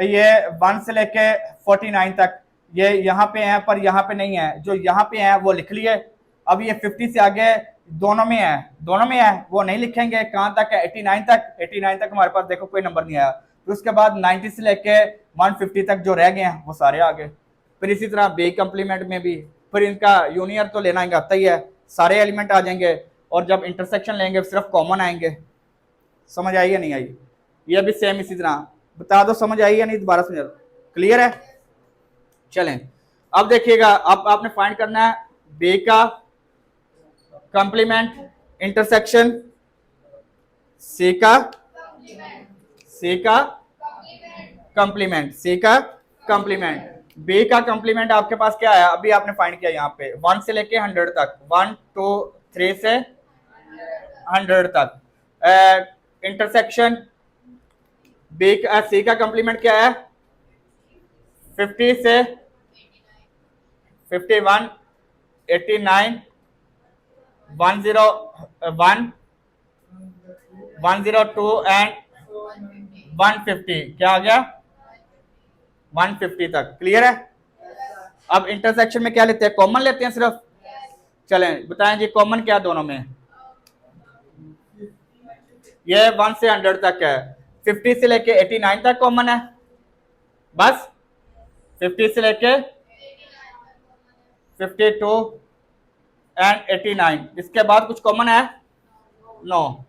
ये 1 से लेके 49 तक ये यहाँ पे है, पर यहाँ पे नहीं है। जो यहाँ पे है वो लिख लिए। अब ये 50 से आगे दोनों में है, वो नहीं लिखेंगे। कहाँ तक है? 89 तक। 89 तक हमारे पास देखो कोई नंबर नहीं आया। फिर उसके बाद 90 से लेके 150 तक जो रह गए हैं वो सारे आ गए। फिर इसी तरह बी कंप्लीमेंट में भी फिर इनका यूनियन तो लेना आता ही है, सारे एलिमेंट आ जाएंगे। और जब इंटरसेक्शन लेंगे सिर्फ कॉमन आएंगे। समझ आई या नहीं आई? ये भी सेम इसी तरह। बता दो समझ आई या नहीं, दोबारा समझा दो। क्लियर है? चलें, अब देखिएगा, अब आपने फाइंड करना है बी का कंप्लीमेंट इंटरसेक्शन सी का कंप्लीमेंट, सी का कंप्लीमेंट। बी का कंप्लीमेंट आपके पास क्या है, अभी आपने फाइंड किया यहाँ पे 1 से लेके 100 तक, 1 2 3 से 100 तक। इंटरसेक्शन बी का सी का कंप्लीमेंट क्या है, 50 से 51 89 101 102 एंड 150, क्या आ गया 150 तक। क्लियर है। अब इंटरसेक्शन में क्या लेते हैं, कॉमन लेते हैं सिर्फ। चलें बताएं जी कॉमन क्या दोनों में, ये 1 से 100 तक है, 50 से लेके 89 तक कॉमन है, बस 50 से लेके 52 एंड 89, इसके बाद कुछ कॉमन है नो,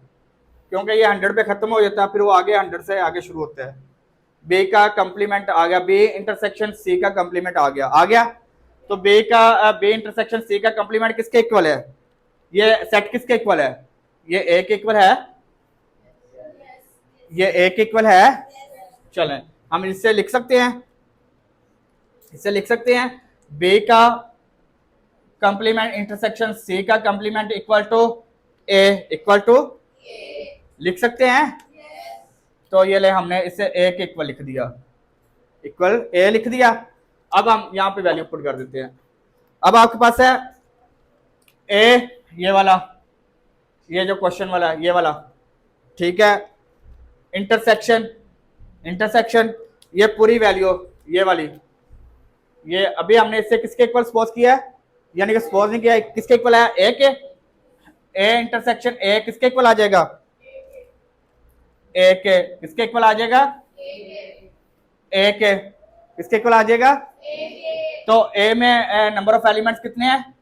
क्योंकि ये 100 पे खत्म हो जाता है, फिर वो आगे 100 से आगे शुरू होता है। बी का कंप्लीमेंट आ गया, बी इंटरसेक्शन सी का कंप्लीमेंट आ गया। तो बी इंटरसेक्शन सी का कंप्लीमेंट किसके इक्वल है, ये सेट किसके इक्वल है, ये ए के इक्वल है, ये ए के इक्वल है। चलें हम इससे लिख सकते हैं, बी का कंप्लीमेंट इंटरसेक्शन सी का कंप्लीमेंट इक्वल टू ए, लिख सकते हैं। तो ये ले हमने इसे ए के इक्वल लिख दिया, इक्वल ए लिख दिया। अब हम यहां पे वैल्यू पुट कर देते हैं। अब आपके पास है ए, ये वाला, ये जो क्वेश्चन वाला ये वाला, ठीक है। इंटरसेक्शन ये पूरी वैल्यू ये वाली, ये अभी हमने इससे किसके इक्वल सपोज किया है, यानी कि सपोज नहीं किया, किसके इक्वल है ए के, ए इंटरसेक्शन ए किसके इक्वल आ जाएगा, ए के किसके इक्वल आ जाएगा, ए के किसके इक्वल आ जाएगा। तो ए में नंबर ऑफ एलिमेंट्स कितने हैं,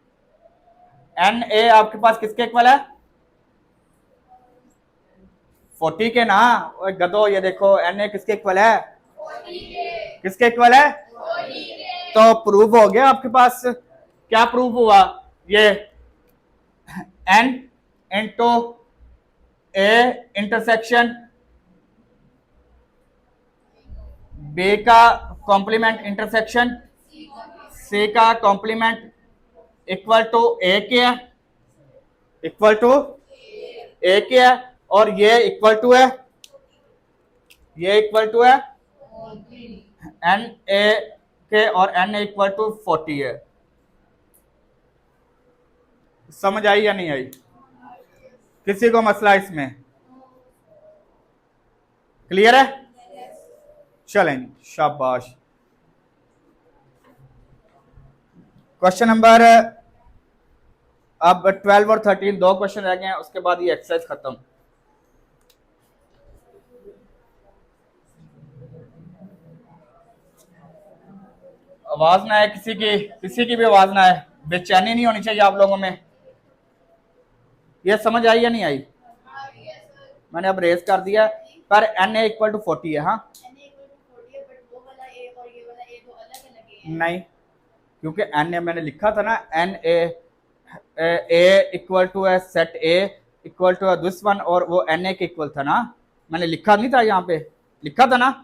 एन ए आपके पास किसके इक्वल है, 40 के ना, गधो ये देखो एन ए किसके इक्वल है, किसके इक्वल है। तो प्रूफ हो गया आपके पास, क्या प्रूफ हुआ, ये n into A intersection B का कॉम्प्लीमेंट इंटरसेक्शन सी का कॉम्प्लीमेंट इक्वल टू ए के है, इक्वल टू ए के है, और ये इक्वल टू है, ये इक्वल टू है एन ए के, और एन ए इक्वल टू 40 है। समझ आई या नहीं आई, किसी को मसला इसमें, क्लियर है। चलें शाबाश। क्वेश्चन नंबर अब 12 और 13 दो क्वेश्चन रह गए हैं, उसके बाद ये एक्सरसाइज खत्म। आवाज ना आए किसी की भी आवाज ना आए, बेचैनी नहीं होनी चाहिए आप लोगों में। ये समझ आई या नहीं आई, मैंने अब रेज कर दिया, पर एन ए इक्वल टू 40 है। हाँ नहीं, क्योंकि एन ए मैंने लिखा था ना, एन ए इक्वल टू है set A equal to this one, और वो एन ए के इक्वल था ना, मैंने लिखा नहीं था, यहाँ पे लिखा था ना।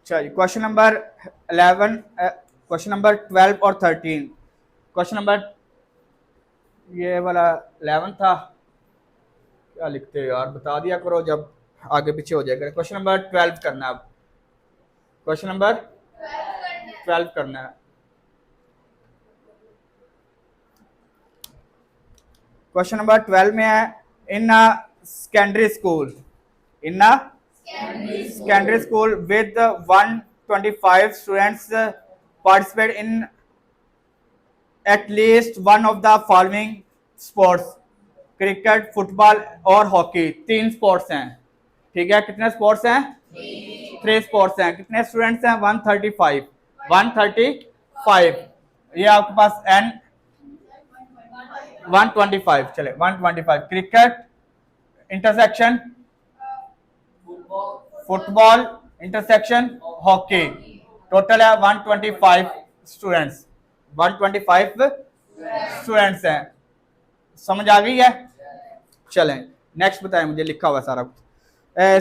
चलिए क्वेश्चन नंबर 11, क्वेश्चन नंबर 12 और 13। क्वेश्चन नंबर ये वाला 11 था, क्या लिखते हो यार, बता दिया करो जब आगे पीछे हो जाएगा। क्वेश्चन नंबर 12 करना है, अब क्वेश्चन नंबर 12 करना है। क्वेश्चन नंबर 12 में है, इन secondary school, in a secondary school with 125 students participate in at least one of the following sports: cricket, football और हॉकी। 3 स्पोर्ट्स हैं, ठीक है। कितने स्पोर्ट्स हैं? 3 स्पोर्ट्स हैं। कितने स्टूडेंट्स हैं? 135। 135 ये आपके पास एन 125, चले 125। Cricket intersection football intersection hockey, total है 125 स्टूडेंट्स। 125 स्टूडेंट्स हैं। समझ आ गई है? चलें नेक्स्ट बताएं, मुझे लिखा हुआ सारा कुछ।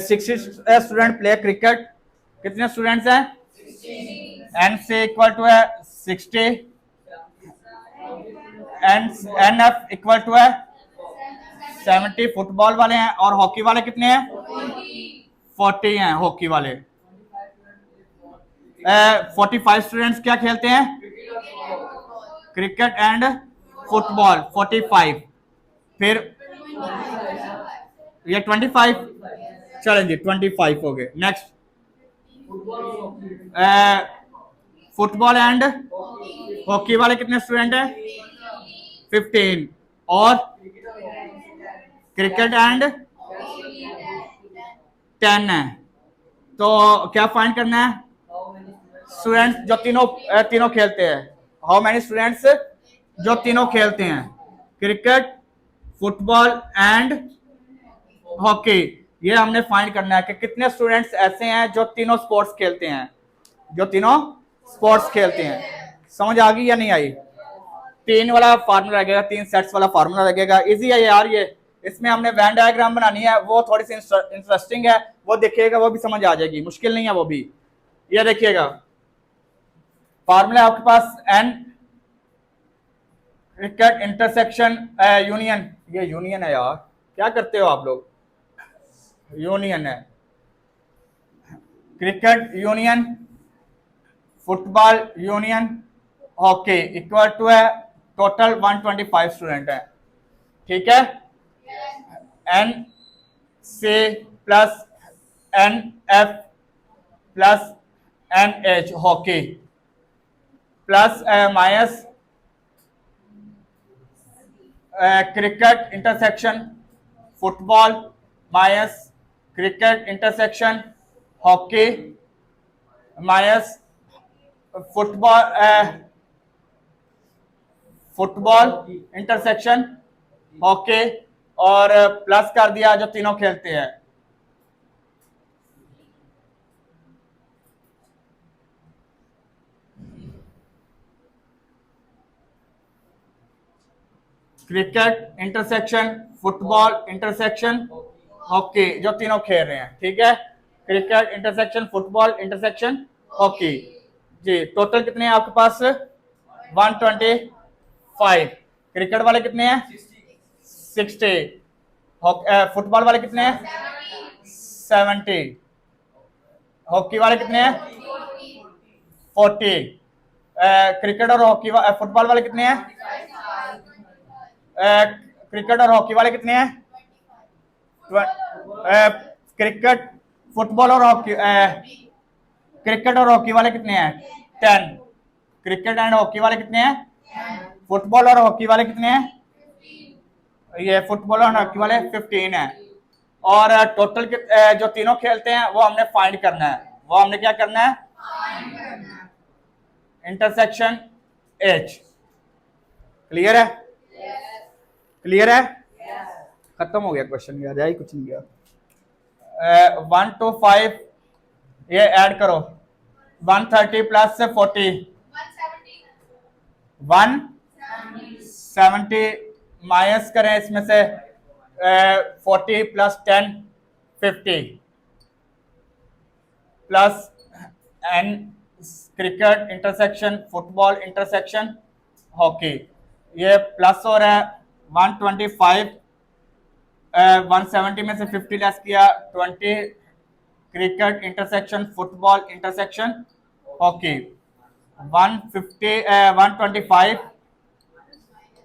60 स्टूडेंट प्ले क्रिकेट। कितने स्टूडेंट्स हैं? एन से इक्वल टू है 60, एन एफ इक्वल टू है 70। फुटबॉल वाले हैं। और हॉकी वाले कितने हैं? 40 हैं हॉकी वाले। 45 स्टूडेंट्स क्या खेलते हैं? Cricket and football 45। फिर ये 25, चलें जी 25 हो गए। नेक्स्ट फुटबॉल एंड हॉकी वाले कितने स्टूडेंट हैं? 15। और क्रिकेट एंड 10 है। तो क्या फाइंड करना है? स्टूडेंट्स जो तीनों खेलते हैं। हाउ मैनी स्टूडेंट्स जो तीनों खेलते हैं? Cricket, football and hockey. ये हमने फाइंड करना है कि कितने स्टूडेंट्स ऐसे हैं जो तीनों स्पोर्ट्स खेलते हैं, जो तीनों स्पोर्ट्स खेलते हैं। समझ आ गई या नहीं आई? 3 वाला फार्मूला लगेगा, 3 सेट्स वाला फार्मूला लगेगा। इजी है यार ये। इसमें हमने वैन डायग्राम बनानी है, वो थोड़ी सी इंटरेस्टिंग है, वो देखिएगा, वो भी समझ आ जाएगी, मुश्किल नहीं है वो भी। ये देखिएगा फार्मूला आपके पास एन क्रिकेट इंटरसेक्शन यूनियन, ये यूनियन है यार, क्या करते हो आप लोग? यूनियन है। Cricket union, football union, hockey equal to है टोटल 125 स्टूडेंट है, ठीक है। N C plus n F plus n H hockey plus minus cricket intersection football minus cricket intersection hockey minus football intersection hockey और plus कर दिया जो तीनों खेलते हैं। Cricket intersection football intersection hockey जो तीनों खेल रहे हैं, ठीक है। Cricket intersection football intersection hockey जी। टोटल कितने हैं आपके पास? 125। क्रिकेट वाले कितने हैं? 60। फुटबॉल वाले कितने हैं? 70। हॉकी वाले कितने हैं? 40। क्रिकेट और हॉकी फुटबॉल वाले कितने हैं? क्रिकेट और हॉकी वाले कितने हैं? क्रिकेट फुटबॉल और हॉकी क्रिकेट और हॉकी वाले कितने हैं? 10। क्रिकेट एंड हॉकी वाले कितने हैं? फुटबॉल और हॉकी वाले कितने हैं? ये फुटबॉल और हॉकी वाले 15 है। और टोटल जो तीनों खेलते हैं वो हमने फाइंड करना है। वो हमने क्या करना है? Intersection H. क्लियर है? क्लियर है? खत्म हो गया क्वेश्चन, यार ही कुछ नहीं गया। 1 to 5 ये ऐड करो। 130 प्लस 40 170 माइनस करें इसमें से 40 plus 10 50 plus n cricket intersection football intersection hockey. ये प्लस हो रहा है 125 170 में से 50 लेस किया 20 cricket intersection football intersection hockey 125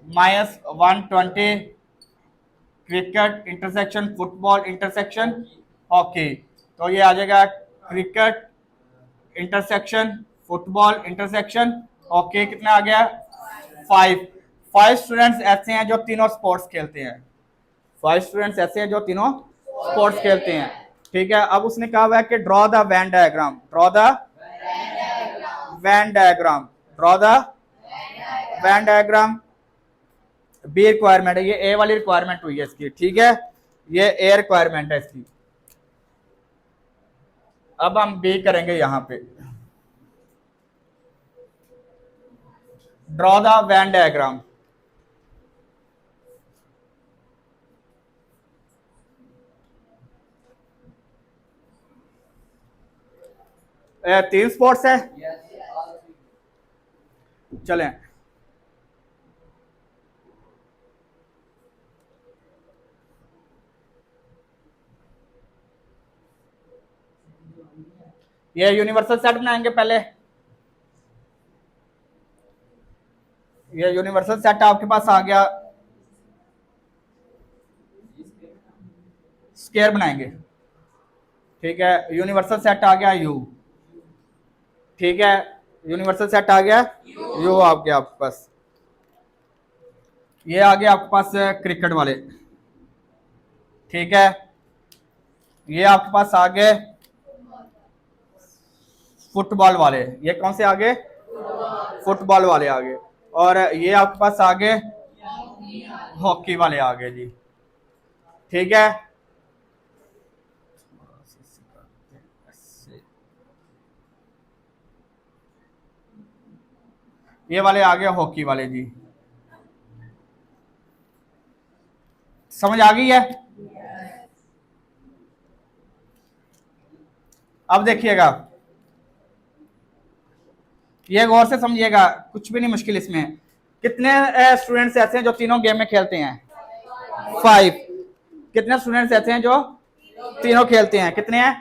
minus 120 cricket intersection football intersection hockey, तो ये आ जाएगा cricket intersection football intersection hockey. कितना आ गया? 5। 5 स्टूडेंट्स ऐसे हैं जो तीनों स्पोर्ट्स खेलते हैं। 5 स्टूडेंट्स ऐसे हैं जो तीनों स्पोर्ट्स खेलते हैं। ठीक है, अब उसने कहा हुआ है कि draw the Venn diagram, draw the Venn diagram, draw the Venn diagram. B requirement है, ये ए वाली रिक्वायरमेंट हुई है इसकी। ठीक है, ये ए रिक्वायरमेंट है इसकी। अब हम बी करेंगे यहां पे, ड्रॉ द वैन डायग्राम। तीन स्पोर्ट्स है, चलें। ये यूनिवर्सल सेट बनाएंगे पहले। ये यूनिवर्सल सेट आपके पास आ गया, स्क्वायर बनाएंगे। ठीक है, यूनिवर्सल सेट आ गया यू। ठीक है, यूनिवर्सल सेट आ गया यू आ गया आपके पास। ये आ गया आपके पास क्रिकेट वाले। ठीक है, ये आपके पास आ गए फुटबॉल वाले। ये कौन से आ गए? फुटबॉल वाले आ गए। और ये आपके पास आ गए हॉकी वाले आ गए जी। ठीक है, ये वाले आ गए हॉकी वाले जी। समझ आ गई है? अब देखिएगा, ये गौर से समझिएगा, कुछ भी नहीं मुश्किल इसमें। कितने स्टूडेंट्स ऐसे हैं जो तीनों गेम में खेलते हैं? 5। कितने स्टूडेंट्स ऐसे हैं जो तीनों खेलते हैं? कितने हैं?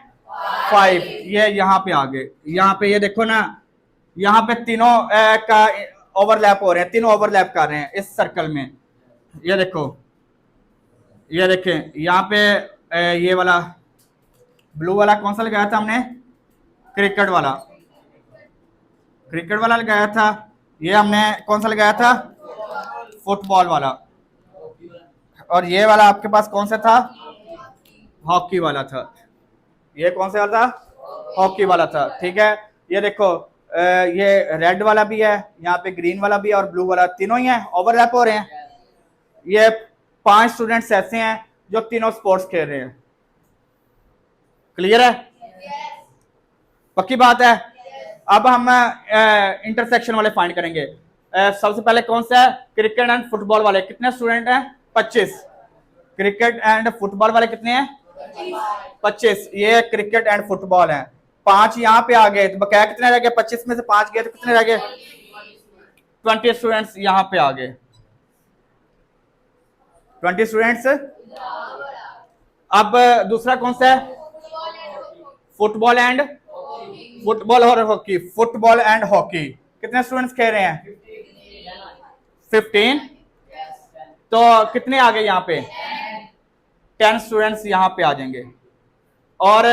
5। ये यहाँ पे आ गए। यहाँ पे ये देखो ना, यहाँ पे तीनों का ओवरलैप हो रहे हैं, तीनों ओवरलैप कर रहे हैं इस सर्कल में। ये देखो, ये देखें यहाँ पे ये वाला ब्लू वाला कौन सा लगाया था हमने? क्रिकेट वाला। क्रिकेट वाला लगाया था। ये हमने कौन सा लगाया था? फुटबॉल वाला। और ये वाला आपके पास कौन सा था? हॉकी वाला था। ये कौन सा था? हॉकी वाला था। ठीक है, ये देखो ये रेड वाला भी है, यहाँ पे ग्रीन वाला भी है और ब्लू वाला, तीनों ही है, ओवरलैप हो रहे हैं। ये 5 स्टूडेंट्स ऐसे हैं जो तीनों स्पोर्ट्स खेल रहे हैं। क्लियर है? पक्की बात है? अब हम इंटरसेक्शन वाले फाइंड करेंगे। सबसे पहले कौन सा है? क्रिकेट एंड फुटबॉल वाले। कितने स्टूडेंट हैं? 25। क्रिकेट एंड फुटबॉल वाले कितने हैं? 25। ये क्रिकेट एंड फुटबॉल है। 5 यहाँ पे आ गए, तो बकाया कितने रह गए? 25 में से 5 गए तो कितने रह गए? 20 स्टूडेंट्स यहाँ पे आ गए। 20 स्टूडेंट्स। अब दूसरा कौन सा है? फुटबॉल एंड फुटबॉल और हॉकी। फुटबॉल एंड हॉकी कितने स्टूडेंट्स खेल रहे हैं? 15। तो कितने आ गए यहाँ पे? 10 स्टूडेंट्स यहाँ पे आ जाएंगे। और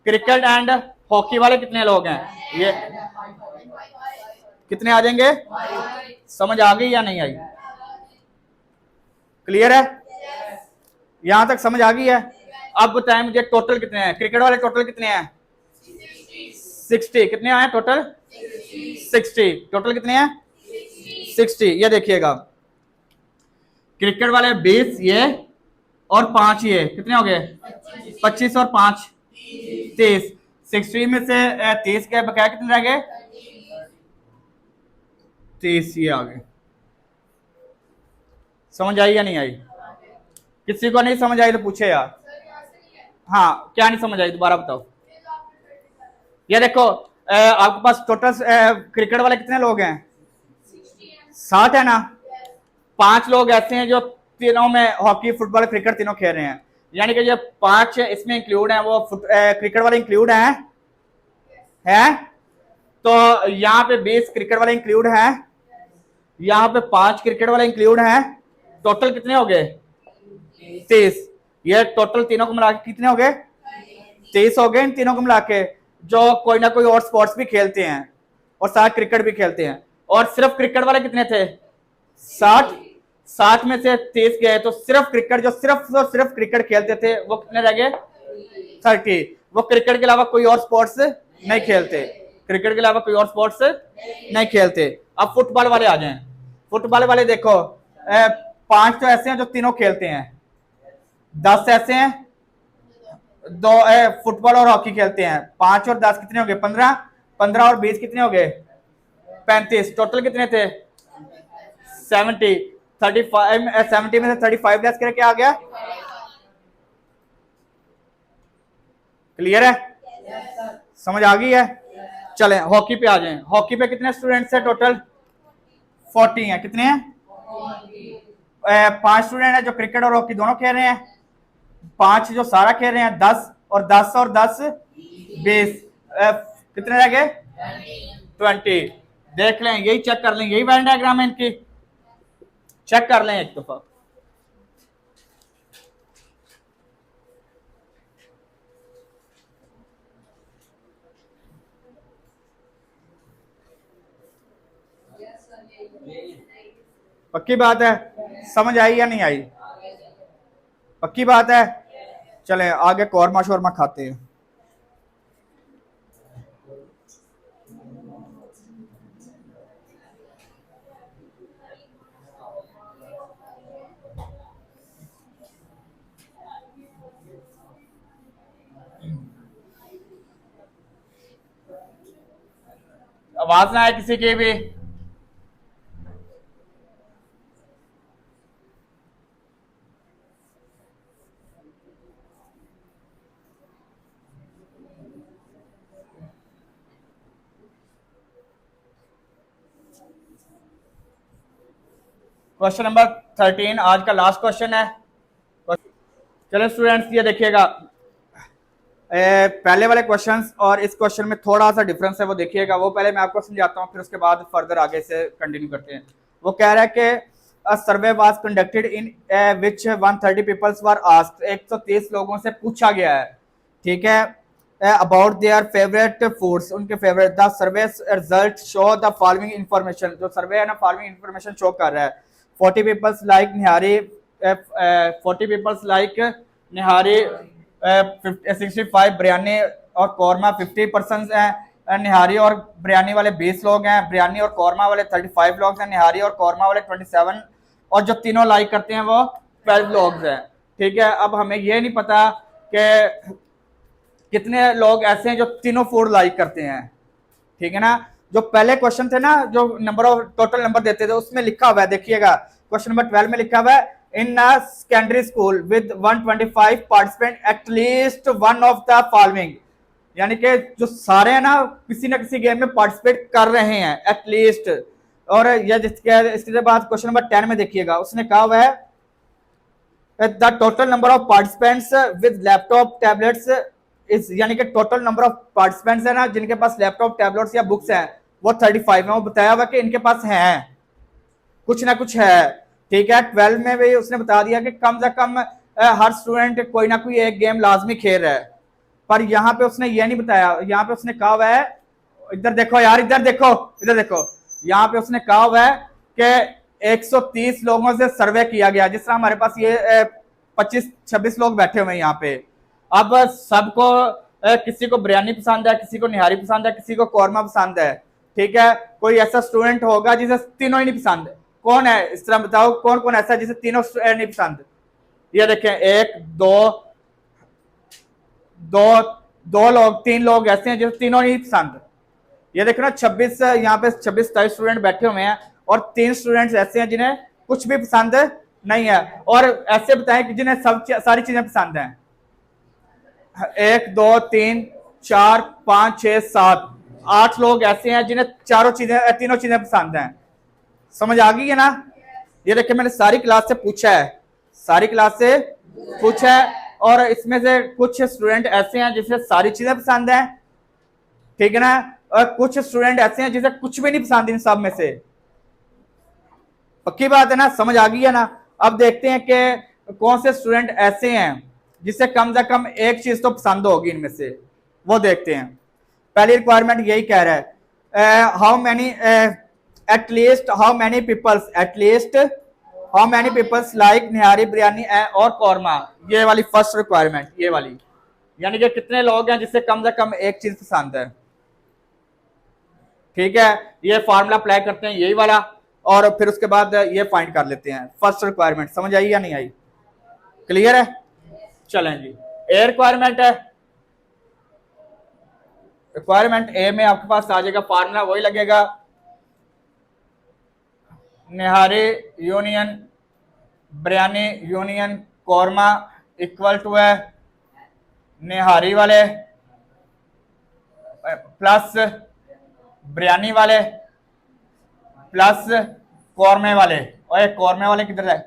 क्रिकेट एंड हॉकी वाले कितने लोग हैं? ये कितने आ जाएंगे? समझ आ गई या नहीं आई? क्लियर है? यहां तक समझ आ गई है? अब बताएं मुझे टोटल कितने हैं? क्रिकेट वाले टोटल कितने हैं? 60। कितने आए टोटल? 60। टोटल कितने हैं? 60। ये देखिएगा, क्रिकेट वाले 20 ये और 5 ये, कितने हो गए? 25 और 5 30। 60 में से 30 के बकाया कितने रह गए? 30 ये आ गए। समझ आई या नहीं आई? किसी को नहीं समझ आई तो पूछे यार। हाँ, क्या नहीं समझ आई दोबारा बताओ। ये देखो आपके पास टोटल क्रिकेट वाले कितने लोग हैं? 60 है ना। 5 लोग ऐसे हैं जो तीनों में हॉकी फुटबॉल क्रिकेट तीनों खेल रहे हैं, यानी कि जो 5 इसमें इंक्लूड हैं वो क्रिकेट वाले इंक्लूड हैं। तो यहाँ पे 20 क्रिकेट वाले इंक्लूड हैं, यहाँ पे 5 क्रिकेट वाले इंक्लूड हैं। टोटल कितने हो गए? 30। ये टोटल तीनों को मिला के कितने हो गए? 30 हो गए इन तीनों को मिला के, जो कोई ना कोई और स्पोर्ट्स भी खेलते हैं और साथ क्रिकेट भी खेलते हैं। और सिर्फ क्रिकेट वाले कितने थे? 60। 60 में से 30 गए तो सिर्फ क्रिकेट, जो सिर्फ क्रिकेट खेलते थे वो कितने रह गए? 30। वो क्रिकेट के अलावा कोई और स्पोर्ट्स नहीं खेलते, क्रिकेट के अलावा कोई और स्पोर्ट्स नहीं खेलते। अब फुटबॉल वाले आ जाएं। फुटबॉल वाले देखो, 5 तो ऐसे हैं जो तीनों खेलते हैं, 10 ऐसे हैं दो फुटबॉल और हॉकी खेलते हैं। 5 और 10 कितने हो गए? 15। 15 और 20 कितने हो गए? 35। टोटल कितने थे? 70। 35 70 में से 35 लेस करके क्या आ गया? क्लियर है? समझ आ गई है? चले हॉकी पे आ जाएं। हॉकी पे कितने स्टूडेंट्स हैं टोटल? 40 हैं। कितने हैं? 5 स्टूडेंट हैं जो क्रिकेट और हॉकी दोनों खेल रहे हैं। 5 जो सारा खेल रहे हैं, 10 और 10 और 10 20। कितने रह गए? 20। देख लें, यही चेक कर लें, यही वेन डायग्राम है इनकी, चेक कर लें एक दफा। पक्की बात है? समझ आई या नहीं आई? पक्की बात है? चले आगे कौरमा शोरमा खाते हैं। आवाज ना आए किसी की भी। क्वेश्चन नंबर 13 आज का लास्ट क्वेश्चन है। चलो स्टूडेंट्स ये देखिएगा, पहले वाले क्वेश्चंस और इस क्वेश्चन में थोड़ा सा डिफरेंस है, वो देखिएगा। वो पहले मैं आपको समझाता हूँ, फिर उसके बाद फर्दर आगे से कंटिन्यू करते हैं। वो कह रहा है कि survey was conducted in which 130 peoples were asked, 130 लोगों से पूछा गया है, ठीक है, अबाउट देयर फेवरेट फूड्स, उनके favourite. The survey result show the following information, जो सर्वे है ना फॉलोइंग इंफॉर्मेशन शो कर रहा है। 40 पीपल्स लाइक निहारी, 40 पीपल्स लाइक निहारी, 65 बिरयानी और कौरमा 50% हैं, निहारी और बिरयानी वाले 20 लोग हैं, बिरयानी और कौरमा वाले 35 लोग हैं, निहारी और कौरमा वाले 27, और जो तीनों लाइक करते हैं वो 12 लोग हैं, ठीक है। अब हमें ये नहीं पता कि कितने लोग ऐसे हैं जो तीनों फूड लाइक करते हैं, ठीक है ना। जो पहले क्वेश्चन थे ना, जो नंबर ऑफ टोटल नंबर देते थे, उसमें लिखा हुआ है, देखिएगा क्वेश्चन नंबर 12 में लिखा हुआ है, in a secondary school with 125 participant at least one of the following, यानी कि जो सारे हैं ना किसी ना किसी गेम में पार्टिसिपेट कर रहे हैं एटलीस्ट। और ये इसके बाद क्वेश्चन नंबर 10 में देखिएगा, उसने कहा हुआ है the total number of participants with laptop tablets इस, यानी कि टोटल नंबर ऑफ पार्टिसिपेंट्स है ना जिनके पास लैपटॉप टैबलेट्स या बुक्स हैं वो 35 है। वो बताया हुआ कि इनके पास है कुछ ना कुछ है, ठीक है। 12 में भी उसने बता दिया कि कम से कम हर स्टूडेंट कोई ना कोई एक गेम लाजमी खेल रहा है। पर यहाँ पे उसने ये नहीं बताया, यहाँ पे उसने कहा हुआ है, इधर देखो यार, इधर देखो, इधर देखो, यहाँ पे उसने कहा हुआ है कि 130 लोगों से सर्वे किया गया। जिस तरह हमारे पास ये 25-26 लोग बैठे हुए हैं यहाँ पे। अब सबको किसी को बिरयानी पसंद है, किसी को निहारी पसंद है, किसी को कौरमा पसंद है, ठीक है। कोई ऐसा स्टूडेंट होगा जिसे तीनों ही नहीं पसंद है, कौन है इस तरह बताओ, कौन कौन ऐसा जिसे तीनों नहीं पसंद? ये देखें, 1 2 लोग, 3 लोग ऐसे हैं जिसे तीनों नहीं पसंद। ये देखो ना 26, यहाँ पे 26-27 स्टूडेंट बैठे हुए हैं और 3 स्टूडेंट्स ऐसे हैं जिन्हें कुछ भी पसंद नहीं है। और ऐसे बताएं कि जिन्हें सारी चीजें पसंद हैं। 1 2 3 4 5 6 7 8 लोग ऐसे हैं जिन्हें तीनों चीजें पसंद हैं। समझ आ गई है ना? ये देखिए मैंने सारी क्लास से पूछा है, सारी क्लास से पूछा है, और इसमें से कुछ स्टूडेंट ऐसे हैं जिसे सारी चीजें पसंद हैं, ठीक है ना, और कुछ स्टूडेंट ऐसे हैं जिसे कुछ भी नहीं पसंद इन सब में से। पक्की बात है ना? समझ आ गई है ना? अब देखते हैं कि कौन से स्टूडेंट ऐसे हैं जिसे कम से कम एक चीज तो पसंद होगी इनमें से, वो देखते हैं। पहली रिक्वायरमेंट यही कह रहा है, how many at least how many peoples, at least how many peoples like nihari biryani और कौरमा, ये वाली फर्स्ट रिक्वायरमेंट, ये वाली, यानी कि कितने लोग हैं जिससे कम से कम एक चीज पसंद है। ठीक है, ये फार्मूला अप्लाई करते हैं यही वाला, और फिर उसके बाद ये फाइंड कर लेते हैं। फर्स्ट रिक्वायरमेंट समझ आई या नहीं आई? क्लियर है? चलें जी, ए रिक्वायरमेंट है। रिक्वायरमेंट ए में आपके पास आ जाएगा, फार्मूला वही लगेगा, nihari union biryani union korma equal to है निहारी वाले प्लस बिरयानी वाले प्लस कौरमे वाले। और कौरमे वाले किधर है?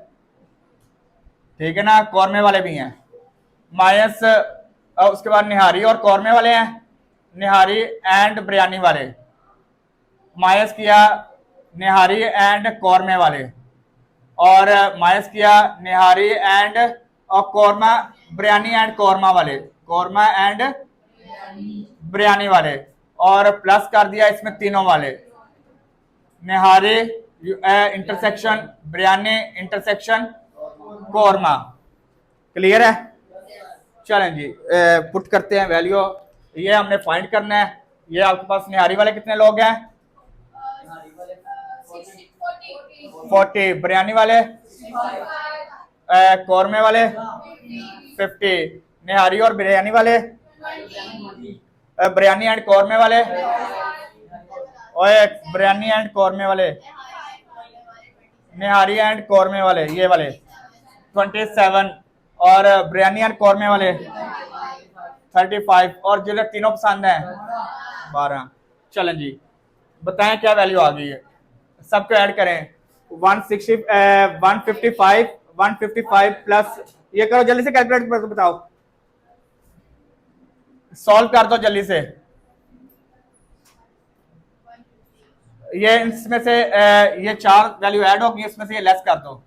ठीक है ना, कौरमे वाले भी हैं, माइनस उसके बाद निहारी और कौरमे वाले हैं, निहारी एंड बिरयानी वाले, माइनस किया निहारी एंड कौरमे वाले, और माइनस किया निहारी एंड और कौरमा बिरयानी एंड कौरमा वाले, कौरमा एंड बिरयानी वाले, और प्लस कर दिया इसमें तीनों वाले, nihari intersection biryani intersection korma. Clear है? चलें जी, पुट करते हैं वैल्यू, ये हमने फाइंड करना है। ये आपके पास निहारी वाले कितने लोग हैं? 40, बिरयानी वाले कौरमे वाले 50, निहारी और बिरयानी वाले बिरयानी एंड कौरमे वाले, और बिरयानी एंड कौरमे वाले, निहारी एंड कौरमे वाले, ये वाले 27, और बिरयानी एंड कौरमे वाले 35, और जो तीनों पसंद हैं 12। चलें जी, बताएं क्या वैल्यू आ गई है, सबको ऐड करें। 155 प्लस, ये करो जल्दी से, कैलकुलेट कर बताओ, सॉल्व कर दो जल्दी से। ये इसमें से ये 4 वैल्यू ऐड होगी, इसमें से ये लेस कर दो।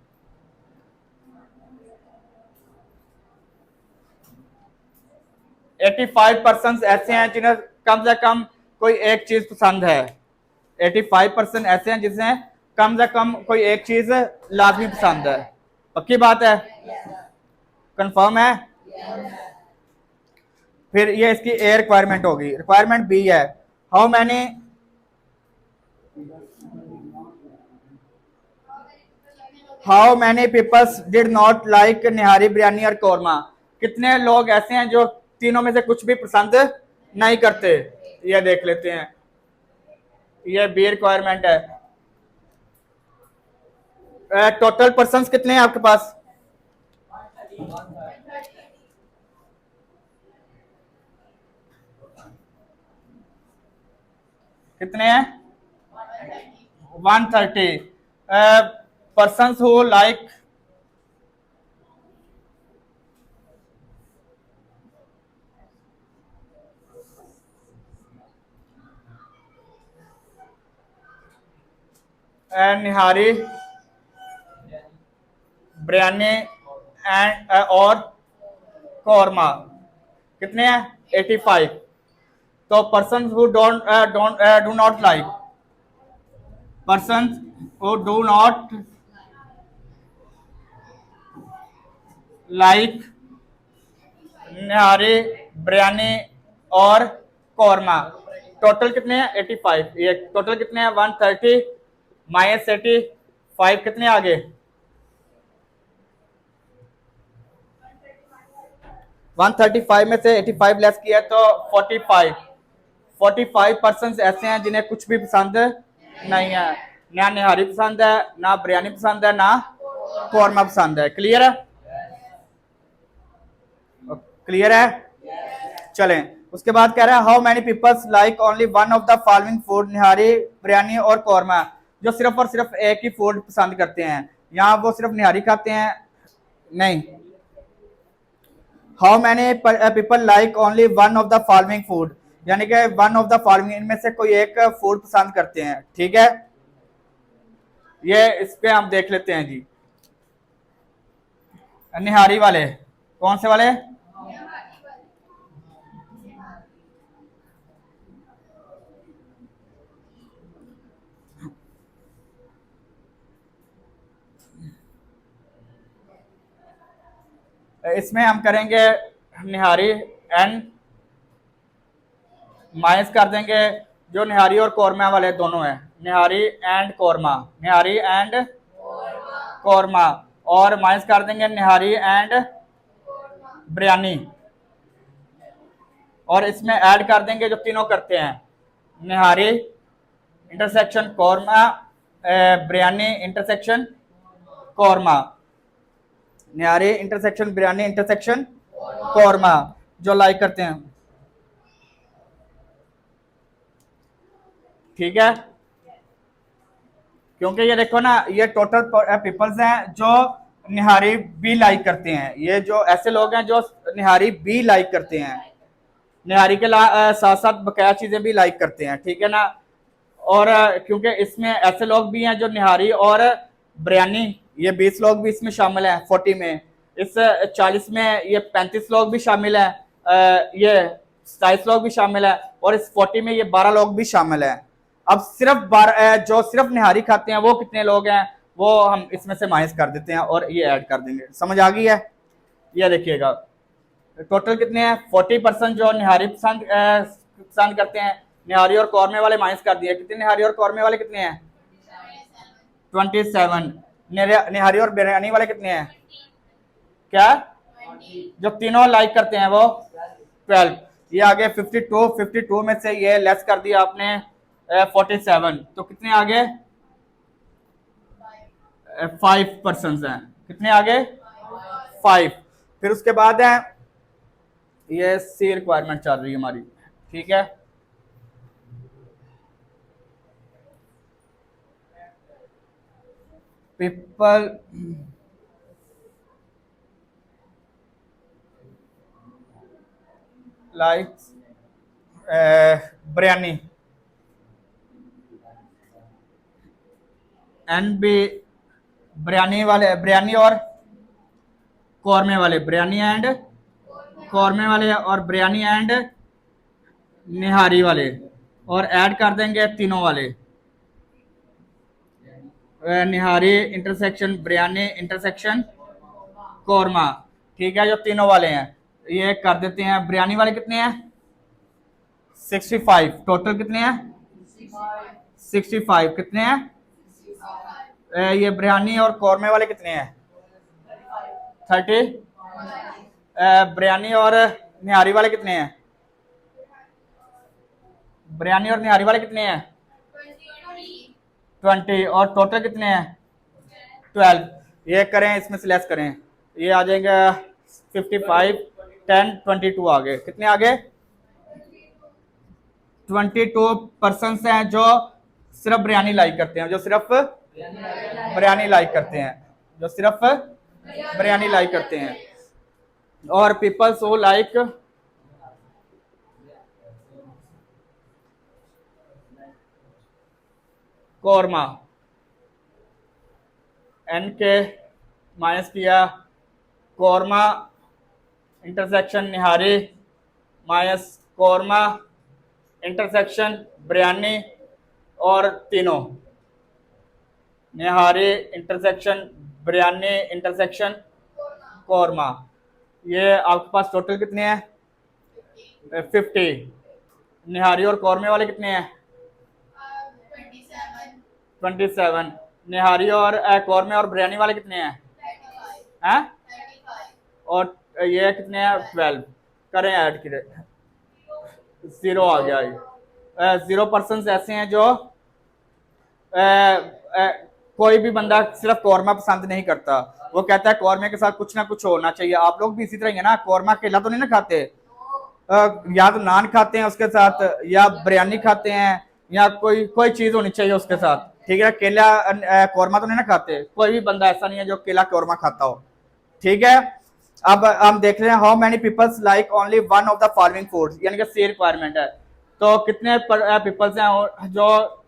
एटी 85% ऐसे हैं जिन्हें कम से कम कोई एक चीज पसंद है। 85% ऐसे हैं जिन्हें कम से कम कोई एक चीज लाजमी पसंद है। पक्की बात है? कंफर्म है? फिर ये इसकी ए रिक्वायरमेंट होगी। रिक्वायरमेंट बी है, how many peoples did not like nihari biryani और कौरमा, कितने लोग ऐसे हैं जो तीनों में से कुछ भी पसंद नहीं करते। ये देख लेते हैं, ये बी रिक्वायरमेंट है। टोटल पर्सन्स कितने हैं आपके पास? कितने हैं? 130 persons who like nihari biryani and और कौरमा, कितने हैं? 85। तो person who do not like, person who do not like nihari biryani और कौरमा, टोटल कितने हैं? 85। ये टोटल कितने हैं? 130 माइनस 85 कितने आ गए? 135 में से 85 लेस किया तो 45 पर्सन ऐसे हैं जिन्हें कुछ भी पसंद नहीं है, ना निहारी पसंद है, ना बिरयानी पसंद है, ना कौरमा पसंद है। क्लियर है? क्लियर है? चलें, उसके बाद कह रहा है how many peoples like only one of the following food, nihari biryani और कौरमा, जो सिर्फ और सिर्फ एक ही फूड पसंद करते हैं। यहाँ वो सिर्फ निहारी खाते हैं? नहीं। How many people like only one of the following food, यानी कि वन ऑफ द फॉलोइंग, इनमें से कोई एक फूड पसंद करते हैं। ठीक है, ये इस पे हम देख लेते हैं जी। निहारी वाले, कौन से वाले? इसमें हम करेंगे निहारी एंड माइनस कर देंगे जो निहारी और कौरमा वाले दोनों हैं, निहारी एंड कौरमा, निहारी एंड कौरमा, और माइनस कर देंगे निहारी एंड बिरयानी, और इसमें ऐड कर देंगे जो तीनों करते हैं, निहारी इंटरसेक्शन कौरमा, बिरयानी इंटरसेक्शन कौरमा, निहारी इंटरसेक्शन बिरयानी इंटरसेक्शन कौरमा, जो लाइक करते हैं। ठीक है, क्योंकि ये देखो ना, ये टोटल पीपल्स हैं जो निहारी भी लाइक करते हैं, ये जो ऐसे लोग हैं जो निहारी भी लाइक करते हैं, निहारी के साथ साथ बकाया चीजें भी लाइक करते हैं, ठीक है ना। और क्योंकि इसमें ऐसे लोग भी हैं जो निहारी और बिरयानी, ये 20 लोग भी इसमें शामिल हैं, 40 में, इस 40 में ये 35 लोग भी शामिल हैं, ये 27 लोग भी शामिल हैं, और इस 40 में ये 12 लोग भी शामिल हैं। अब सिर्फ 12 जो सिर्फ निहारी खाते हैं वो कितने लोग हैं, वो हम इसमें से माइनस कर देते हैं और ये ऐड कर देंगे। समझ आ गई है? ये देखिएगा टोटल कितने हैं, 40% जो निहारी पसंद करते हैं, निहारी और कौरमे वाले माइनस कर दिए, कितने निहारी और कौरमे वाले कितने हैं, 27, निहारी और बिरयानी वाले कितने हैं, क्या, जो तीनों लाइक करते हैं वो 12, ये आगे 52 में से ये लेस कर दिया आपने 47, तो कितने आगे 5% हैं, कितने आगे 5। फिर उसके बाद है ये सी रिक्वायरमेंट चल रही है हमारी, ठीक है, people like biryani and B, biryani वाले, बिरयानी और कौरमे वाले, बिरयानी एंड कौरमे वाले, और बिरयानी एंड निहारी वाले, और ऐड कर देंगे तीनों वाले, निहारी इंटरसेक्शन बिरयानी इंटरसेक्शन कौरमा, ठीक है, जो तीनों वाले हैं ये कर देते हैं। बिरयानी वाले कितने हैं, 65, टोटल कितने हैं 65, कितने हैं ये बिरयानी और कौरमे वाले कितने हैं 30, बिरयानी और निहारी वाले कितने हैं, बिरयानी और निहारी वाले कितने हैं 20, और टोटल कितने हैं 12, ये करें इसमें से लेस करें, ये आ जाएगा 55, 10, 22 आगे, कितने आगे 22% हैं जो सिर्फ बिरयानी लाइक करते हैं, जो सिर्फ बिरयानी लाइक करते हैं, जो सिर्फ बिरयानी लाइक करते हैं, और peoples who like korma, n K minus किया, korma intersection nihari minus korma intersection biryani, और तीनों निहारी इंटरसेक्शन बिरयानी इंटरसेक्शन कौरमा, ये आपके पास टोटल कितने हैं 50, निहारी और कौरमे वाले कितने हैं 27, निहारी और कौरमे और बिरयानी वाले कितने हैं हैं, और ये कितने हैं 12, करें ऐड करें, 0 आ गया, 0% ऐसे हैं जो कोई भी बंदा सिर्फ कौरमा पसंद नहीं करता, वो कहता है कौरमे के साथ कुछ ना कुछ होना चाहिए। आप लोग भी इसी तरह ही है ना, कौरमा अकेला तो नहीं ना खाते, या तो नान खाते हैं उसके साथ, या बिरयानी खाते हैं, या कोई चीज होनी चाहिए उसके साथ, ठीक है, केला कौरमा तो नहीं ना खाते, कोई भी बंदा ऐसा नहीं है जो केला कौरमा खाता हो, ठीक है। अब हम देख रहे हैं how many peoples like only one of the following foods, यानी कि सी रिक्वायरमेंट है, तो कितने पीपल्स हैं जो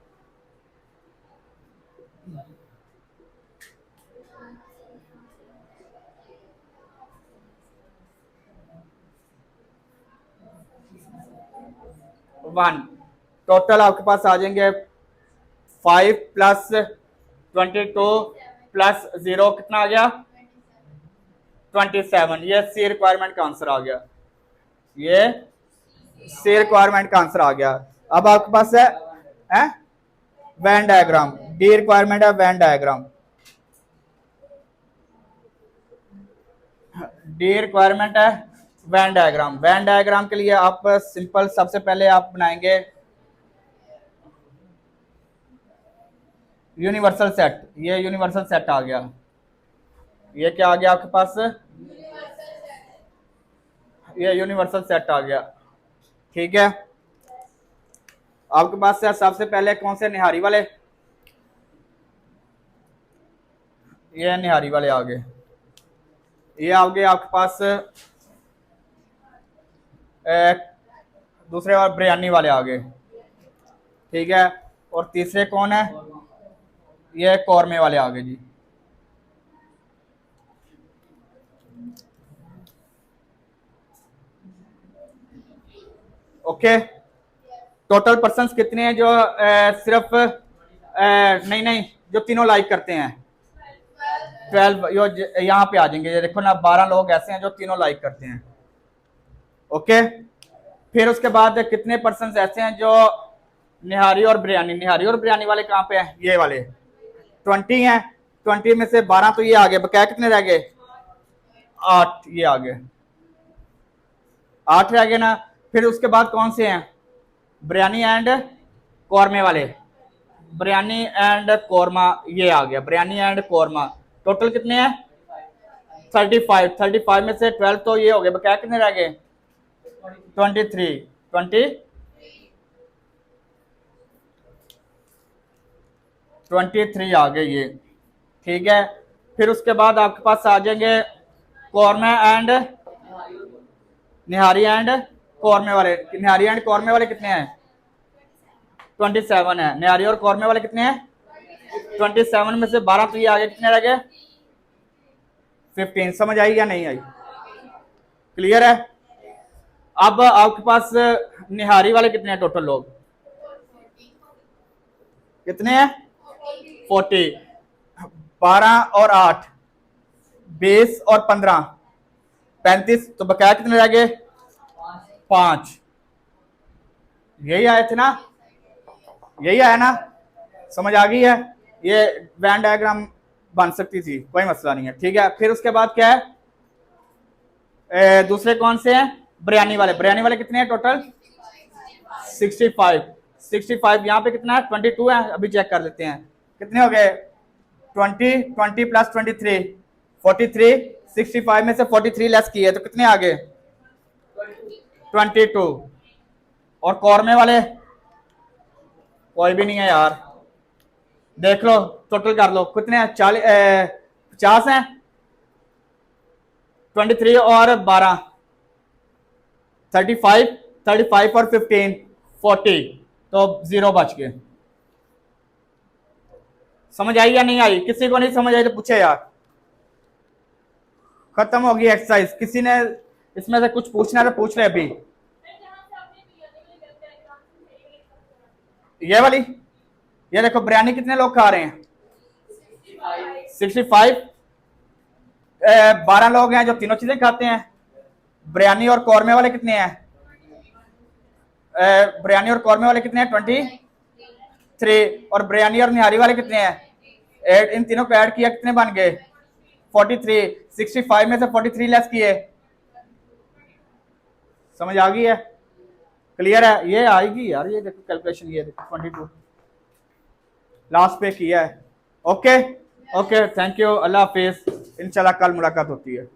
1। टोटल आपके पास आ जाएंगे 5 प्लस 22 प्लस 0 कितना आ गया 27। ये सी रिक्वायरमेंट का आंसर आ गया, ये सी रिक्वायरमेंट का आंसर आ गया। अब आपके पास है वैन डायग्राम, डी रिक्वायरमेंट है वैन डायग्राम। डी रिक्वायरमेंट है वैन डायग्राम। वैन डायग्राम के लिए आप सिंपल सबसे पहले आप बनाएंगे यूनिवर्सल सेट। ये यूनिवर्सल सेट आ गया, ये क्या आ गया आपके पास, ये यूनिवर्सल सेट आ गया। ठीक है, आपके पास सबसे पहले कौन से निहारी वाले, ये निहारी वाले आ गए। ये आ गए आपके पास दूसरे और बिरयानी वाले आ गए। ठीक है, और तीसरे कौन है, ये कौरमे वाले आ गए जी। ओके, टोटल पर्सन्स कितने हैं जो सिर्फ नहीं जो तीनों लाइक करते हैं, 12। यो यहाँ पे आ जाएंगे, ये देखो ना 12 लोग ऐसे हैं जो तीनों लाइक करते हैं। ओके, फिर उसके बाद कितने पर्सन्स ऐसे हैं जो निहारी और बिरयानी, निहारी और बिरयानी वाले कहाँ पे हैं, ये वाले 20 हैं। 20 में से 12 तो ये आ गए, बकाया कितने रह गए 8, ये आ गए 8 रह गए ना। फिर उसके बाद कौन से हैं, बिरयानी एंड कौरमे वाले, बिरयानी एंड कौरमा, ये आ गया बिरयानी एंड कौरमा। टोटल कितने हैं 35। 35 में से 12 तो ये हो गए, बकाया कितने रह गए 23 आ गए ये। ठीक है, फिर उसके बाद आपके पास आ जाएंगे कौरमा एंड निहारी एंड कौरमे वाले। निहारी एंड कौरमे वाले कितने हैं 27 है। निहारी और कौरमे वाले कितने हैं 27 में से 12 तो ये आगे कितने रह गए 15। समझ आई या नहीं आई, क्लियर है। अब आपके पास निहारी वाले कितने हैं, टोटल लोग कितने हैं 40। 12 और 8 20 और 15 35, तो बकाया कितने रह गए 5। यही आए थे ना, यही आया ना, समझ आ गई है। ये वैन डायग्राम बन सकती थी, कोई मसला नहीं है। ठीक है, फिर उसके बाद क्या है, दूसरे कौन से हैं बिरयानी वाले। बिरयानी वाले कितने हैं टोटल 65। 65 यहाँ पे कितना है 22 है, अभी चेक कर लेते हैं कितने हो गए 20 प्लस 23 43। 65 में से 43 लेस किए तो कितने आ गए 22। और कौरमे वाले कोई भी नहीं है यार, देख लो टोटल कर लो कितने हैं 50 हैं। 23 और 12 35 35 और 15 40, तो 0 बच गए। समझ आई या नहीं आई, किसी को नहीं समझ आई तो पूछे यार। खत्म हो गई एक्सरसाइज। किसी ने इसमें से कुछ पूछना है तो पूछ ले अभी। ये वाली, ये देखो बिरयानी कितने लोग खा रहे हैं 65। 12 लोग हैं जो तीनों चीजें खाते हैं। बिरयानी और कौरमे वाले कितने हैं, बिरयानी और कौरमे वाले कितने हैं 23। और बिरयानी और निहारी वाले कितने हैं 8। इन तीनों को ऐड किया कितने बन गए 43। 65 में से 43 लेस किए। समझ आ गई है, क्लियर है। ये आएगी यार, ये देखो कैलकुलेशन, ये देखो 22 लास्ट पे किया है। ओके ओके, थैंक यू, अल्लाह हाफिज, इंशाल्लाह कल मुलाकात होती है।